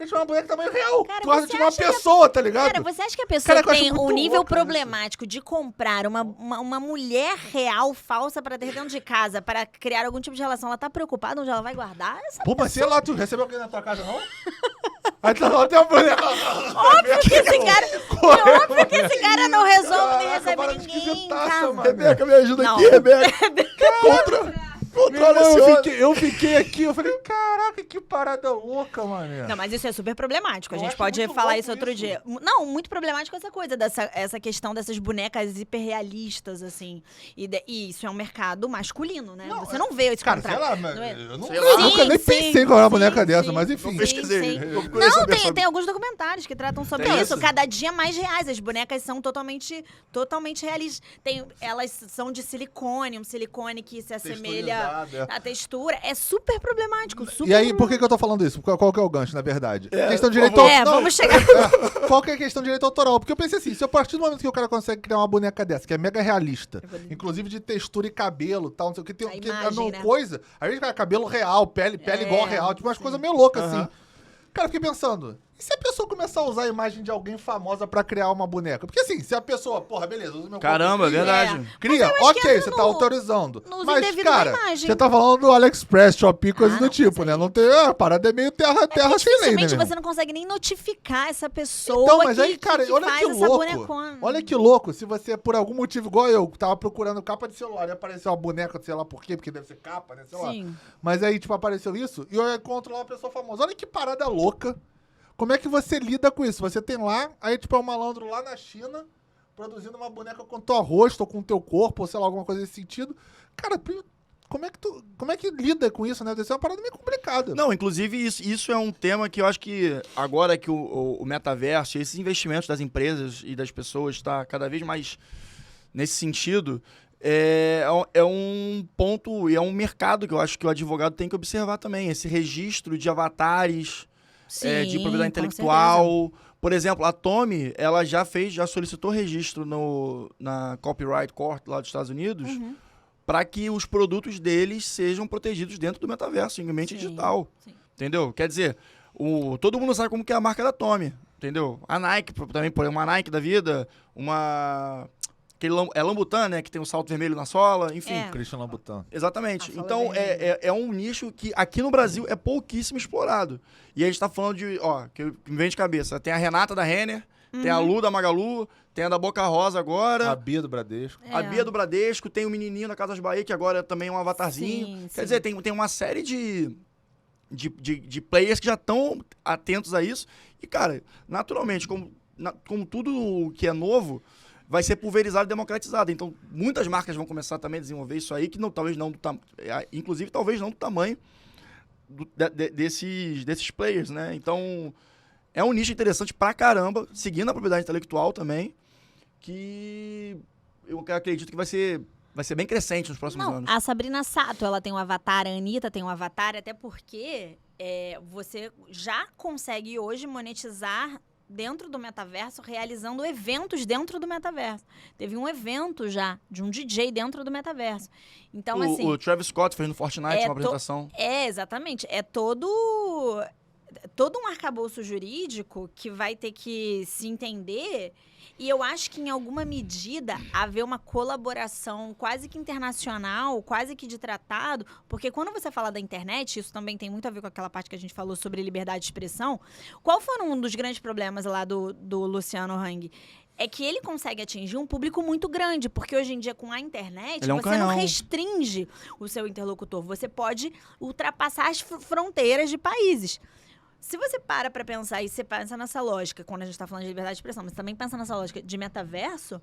[SPEAKER 2] Ele chama uma boneca tamanho real.
[SPEAKER 3] Cara,
[SPEAKER 2] Tu guarda
[SPEAKER 3] você
[SPEAKER 2] de uma
[SPEAKER 3] acha que
[SPEAKER 2] pessoa, tá ligado?
[SPEAKER 3] Cara, você acha que a pessoa
[SPEAKER 2] Cara, eu acho
[SPEAKER 3] tem
[SPEAKER 2] muito
[SPEAKER 3] um nível
[SPEAKER 2] louco isso.
[SPEAKER 3] problemático de comprar uma mulher real falsa pra ter dentro de casa, para criar algum tipo de relação? Ela tá preocupada onde ela vai guardar? Essa
[SPEAKER 2] Pô, mas sei lá, tu recebeu alguém na tua casa, não? Aí tá lá, tem uma boneca.
[SPEAKER 3] Óbvio que esse cara, é óbvio que esse cara não resolve nem
[SPEAKER 2] Caraca,
[SPEAKER 3] recebe
[SPEAKER 2] parada
[SPEAKER 3] ninguém em
[SPEAKER 2] esquisitaça,
[SPEAKER 3] casa.
[SPEAKER 2] mano.
[SPEAKER 1] Rebeca, me ajuda
[SPEAKER 3] Não.
[SPEAKER 1] aqui, Rebeca. Controla
[SPEAKER 2] Meu
[SPEAKER 1] esse
[SPEAKER 2] irmão,
[SPEAKER 1] homem.
[SPEAKER 2] eu fiquei aqui, eu falei, caraca, que parada louca, mano.
[SPEAKER 3] Não, mas isso é super problemático. A
[SPEAKER 2] Eu
[SPEAKER 3] gente
[SPEAKER 2] acho
[SPEAKER 3] pode
[SPEAKER 2] muito
[SPEAKER 3] falar
[SPEAKER 2] louco
[SPEAKER 3] isso outro
[SPEAKER 2] isso.
[SPEAKER 3] dia. Não, muito problemático essa coisa, essa questão dessas bonecas hiperrealistas, assim. E isso é um mercado masculino, né?
[SPEAKER 2] Não,
[SPEAKER 3] Você não vê esse
[SPEAKER 2] Cara, sei
[SPEAKER 3] contrato.
[SPEAKER 2] lá, mas
[SPEAKER 3] não é?
[SPEAKER 2] eu
[SPEAKER 1] Sei lá.
[SPEAKER 2] nunca nem
[SPEAKER 3] Sim,
[SPEAKER 2] pensei em comprar uma
[SPEAKER 3] sim,
[SPEAKER 2] boneca dessa,
[SPEAKER 3] sim.
[SPEAKER 2] mas enfim.
[SPEAKER 3] Sim,
[SPEAKER 1] Pesquisei.
[SPEAKER 3] sim.
[SPEAKER 1] Eu procurei
[SPEAKER 3] Não,
[SPEAKER 1] saber
[SPEAKER 3] tem,
[SPEAKER 1] sobre-
[SPEAKER 3] tem alguns documentários que tratam sobre
[SPEAKER 1] Tem
[SPEAKER 3] isso.
[SPEAKER 1] isso?
[SPEAKER 3] Cada dia mais reais. As bonecas são totalmente realistas. Elas são de silicone, um silicone que se assemelha
[SPEAKER 2] Texturizada.
[SPEAKER 3] à textura. É super problemático. Super
[SPEAKER 2] E aí, por que eu tô falando isso? Qual que é o gancho, na verdade? Questão de
[SPEAKER 1] por
[SPEAKER 2] direito
[SPEAKER 1] favor.
[SPEAKER 3] É,
[SPEAKER 2] não,
[SPEAKER 3] vamos chegar.
[SPEAKER 2] Qual que é a questão de direito autoral? Porque eu pensei assim, se a partir do momento que o cara consegue criar uma boneca dessa, que é mega realista, inclusive de textura e cabelo, tal, não sei o que, tem
[SPEAKER 3] A
[SPEAKER 2] que
[SPEAKER 3] imagem, né?
[SPEAKER 2] coisa, a gente vai cabelo real, pele igual real, tipo umas coisas meio loucas
[SPEAKER 1] Aham.
[SPEAKER 2] assim. Cara, eu fiquei pensando, e se a pessoa começar a usar a imagem de alguém famosa pra criar uma boneca? Porque assim, se a pessoa, porra, beleza, usa meu
[SPEAKER 1] Caramba,
[SPEAKER 2] corpo, cria,
[SPEAKER 1] verdade.
[SPEAKER 2] Cria,
[SPEAKER 3] Mas eu acho que
[SPEAKER 2] ok,
[SPEAKER 3] entra
[SPEAKER 2] você
[SPEAKER 3] no-
[SPEAKER 2] tá autorizando.
[SPEAKER 3] no uso
[SPEAKER 2] Mas,
[SPEAKER 3] indevido da
[SPEAKER 2] cara,
[SPEAKER 3] imagem.
[SPEAKER 2] você tá falando do AliExpress, Shopee, coisa
[SPEAKER 3] Ah,
[SPEAKER 2] do
[SPEAKER 3] não,
[SPEAKER 2] tipo,
[SPEAKER 3] mas
[SPEAKER 2] né?
[SPEAKER 3] aí-
[SPEAKER 2] Não tem, a parada é meio terra sem lei, né,
[SPEAKER 3] Dificilmente
[SPEAKER 2] meu?
[SPEAKER 3] você não consegue nem notificar essa pessoa
[SPEAKER 2] Então, mas
[SPEAKER 3] que,
[SPEAKER 2] aí, cara,
[SPEAKER 3] que
[SPEAKER 2] olha
[SPEAKER 3] faz
[SPEAKER 2] que
[SPEAKER 3] essa
[SPEAKER 2] louco.
[SPEAKER 3] bonecona.
[SPEAKER 2] Olha que louco, se você, por algum motivo, igual eu, tava procurando capa de celular e apareceu uma boneca, sei lá por quê, porque deve ser capa, né, sei lá.
[SPEAKER 3] Sim.
[SPEAKER 2] Mas aí, tipo, apareceu isso e eu encontro lá uma pessoa famosa. Olha que parada louca. Como é que você lida com isso? Você tem lá, aí, tipo, é um malandro lá na China, produzindo uma boneca com teu rosto ou com teu corpo, ou sei lá, alguma coisa nesse sentido. Cara, como é que lida com isso, né? Deve ser uma parada meio complicada.
[SPEAKER 1] Não, inclusive isso é um tema que eu acho que agora que o metaverso, esses investimentos das empresas e das pessoas está cada vez mais nesse sentido, é um ponto e é um mercado que eu acho que o advogado tem que observar também. Esse registro de avatares, de
[SPEAKER 3] Sim,
[SPEAKER 1] propriedade
[SPEAKER 3] com
[SPEAKER 1] intelectual. Por exemplo, a Tommy, ela já solicitou registro na Copyright Court lá dos Estados Unidos
[SPEAKER 3] Uhum.
[SPEAKER 1] para que os produtos deles sejam protegidos dentro do metaverso, em ambiente
[SPEAKER 3] Sim,
[SPEAKER 1] digital.
[SPEAKER 3] sim.
[SPEAKER 1] Entendeu? Quer dizer, todo mundo sabe como que é a marca da Tommy, entendeu? A Nike também, por exemplo, uma Nike da vida, é Lambutan, né, que tem um salto vermelho na sola, enfim.
[SPEAKER 3] É.
[SPEAKER 2] Christian Louboutin.
[SPEAKER 1] Exatamente.
[SPEAKER 3] A sola
[SPEAKER 1] Então,
[SPEAKER 3] vermelha.
[SPEAKER 1] é um nicho que aqui no Brasil é pouquíssimo explorado. E a gente tá falando de, que me vem de cabeça, tem a Renata da Renner, tem a Lu da Magalu, tem a da Boca Rosa agora,
[SPEAKER 2] A Bia do Bradesco.
[SPEAKER 1] a Bia do Bradesco, tem o menininho da Casas Bahia, que agora também é um avatarzinho.
[SPEAKER 3] Sim,
[SPEAKER 1] Quer
[SPEAKER 3] sim.
[SPEAKER 1] dizer, tem uma série de players que já estão atentos a isso. E, cara, naturalmente, como tudo que é novo, vai ser pulverizado e democratizado. Então, muitas marcas vão começar também a desenvolver isso aí, que inclusive talvez não do tamanho desses players, né? Então, é um nicho interessante pra caramba, seguindo a propriedade intelectual também, que eu acredito que vai ser bem crescente nos próximos
[SPEAKER 3] Não,
[SPEAKER 1] anos.
[SPEAKER 3] a Sabrina Sato, ela tem um avatar, a Anitta tem um avatar, até porque você já consegue hoje monetizar dentro do metaverso, realizando eventos dentro do metaverso. Teve um evento já de um DJ dentro do metaverso. Então, assim...
[SPEAKER 1] O Travis Scott fez no Fortnite uma apresentação.
[SPEAKER 3] Exatamente. É todo um arcabouço jurídico que vai ter que se entender. E eu acho que, em alguma medida, haver uma colaboração quase que internacional, quase que de tratado, porque quando você fala da internet, isso também tem muito a ver com aquela parte que a gente falou sobre liberdade de expressão. Qual foi um dos grandes problemas lá do Luciano Hang? É que ele consegue atingir um público muito grande, porque hoje em dia, com a internet,
[SPEAKER 1] Ele é um
[SPEAKER 3] você não
[SPEAKER 1] canhão.
[SPEAKER 3] restringe o seu interlocutor, você pode ultrapassar as fronteiras de países. Se você para pensar e você pensa nessa lógica, quando a gente tá falando de liberdade de expressão, mas também pensa nessa lógica de metaverso,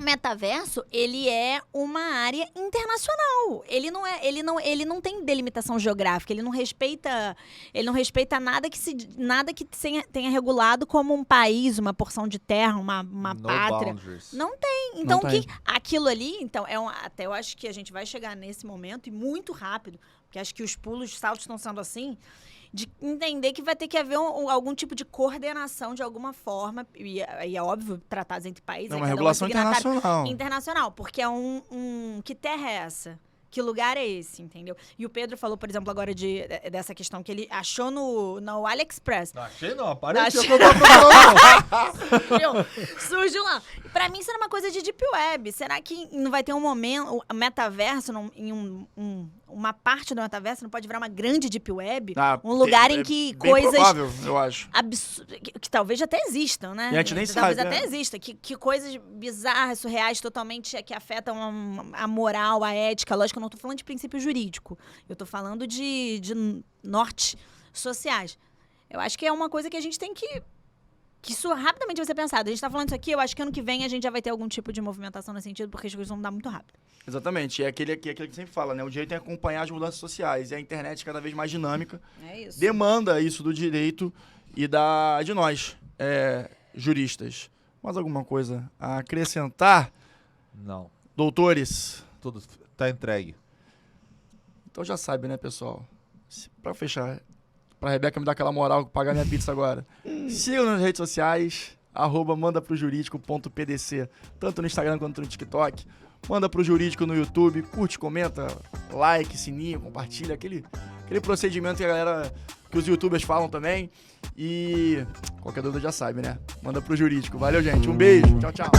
[SPEAKER 3] O metaverso, ele é uma área internacional. Ele não tem delimitação geográfica, ele não respeita nada que tenha regulado como um país, uma porção de terra, uma
[SPEAKER 2] No
[SPEAKER 3] pátria.
[SPEAKER 2] boundaries.
[SPEAKER 3] Não tem. Então,
[SPEAKER 1] Não tem.
[SPEAKER 3] aquilo ali, então, até eu acho que a gente vai chegar nesse momento, e muito rápido, porque acho que os saltos estão sendo assim, de entender que vai ter que haver algum tipo de coordenação de alguma forma, e é óbvio, tratados entre países.
[SPEAKER 1] É uma
[SPEAKER 3] cada um
[SPEAKER 1] regulação
[SPEAKER 3] signatário
[SPEAKER 1] internacional.
[SPEAKER 3] internacional, porque é que terra é essa? Que lugar é esse, entendeu? E o Pedro falou, por exemplo, agora dessa questão que ele achou no AliExpress.
[SPEAKER 2] Não achei não, apareceu
[SPEAKER 3] Achei-
[SPEAKER 2] que eu tô procurando.
[SPEAKER 3] Surgiu lá. Pra mim, isso era uma coisa de Deep Web. Será que não vai ter um momento, o metaverso, uma parte do metaverso não pode virar uma grande Deep Web?
[SPEAKER 1] Ah,
[SPEAKER 3] Um lugar
[SPEAKER 1] é
[SPEAKER 3] em que
[SPEAKER 1] bem
[SPEAKER 3] coisas
[SPEAKER 1] provável, eu acho.
[SPEAKER 3] que talvez até existam, né?
[SPEAKER 1] E a gente nem
[SPEAKER 3] Talvez
[SPEAKER 1] sabe,
[SPEAKER 3] até
[SPEAKER 1] né?
[SPEAKER 3] exista. Que coisas bizarras, surreais, totalmente que afetam a moral, a ética. Lógico, eu não tô falando de princípio jurídico. Eu tô falando de norte sociais. Eu acho que é uma coisa que a gente tem que isso rapidamente vai ser pensado. A gente tá falando isso aqui, eu acho que ano que vem a gente já vai ter algum tipo de movimentação nesse sentido, porque as coisas vão mudar muito rápido.
[SPEAKER 1] Exatamente. É aquele que sempre fala, né? O direito tem que acompanhar as mudanças sociais. E a internet cada vez mais dinâmica.
[SPEAKER 3] É isso.
[SPEAKER 1] Demanda isso do direito e de nós, juristas. Mais alguma coisa a acrescentar,
[SPEAKER 2] Não,
[SPEAKER 1] doutores?
[SPEAKER 2] tudo tá entregue.
[SPEAKER 1] Então já sabe, né, pessoal? Pra fechar, pra Rebeca me dar aquela moral, pagar minha pizza agora. Sigam nas redes sociais, @mandaprojurídico.pdc, tanto no Instagram quanto no TikTok. Manda pro Jurídico no YouTube, curte, comenta, like, sininho, compartilha, aquele procedimento que os youtubers falam também. E qualquer dúvida já sabe, né? Manda pro Jurídico. Valeu, gente. Um beijo. Tchau, tchau.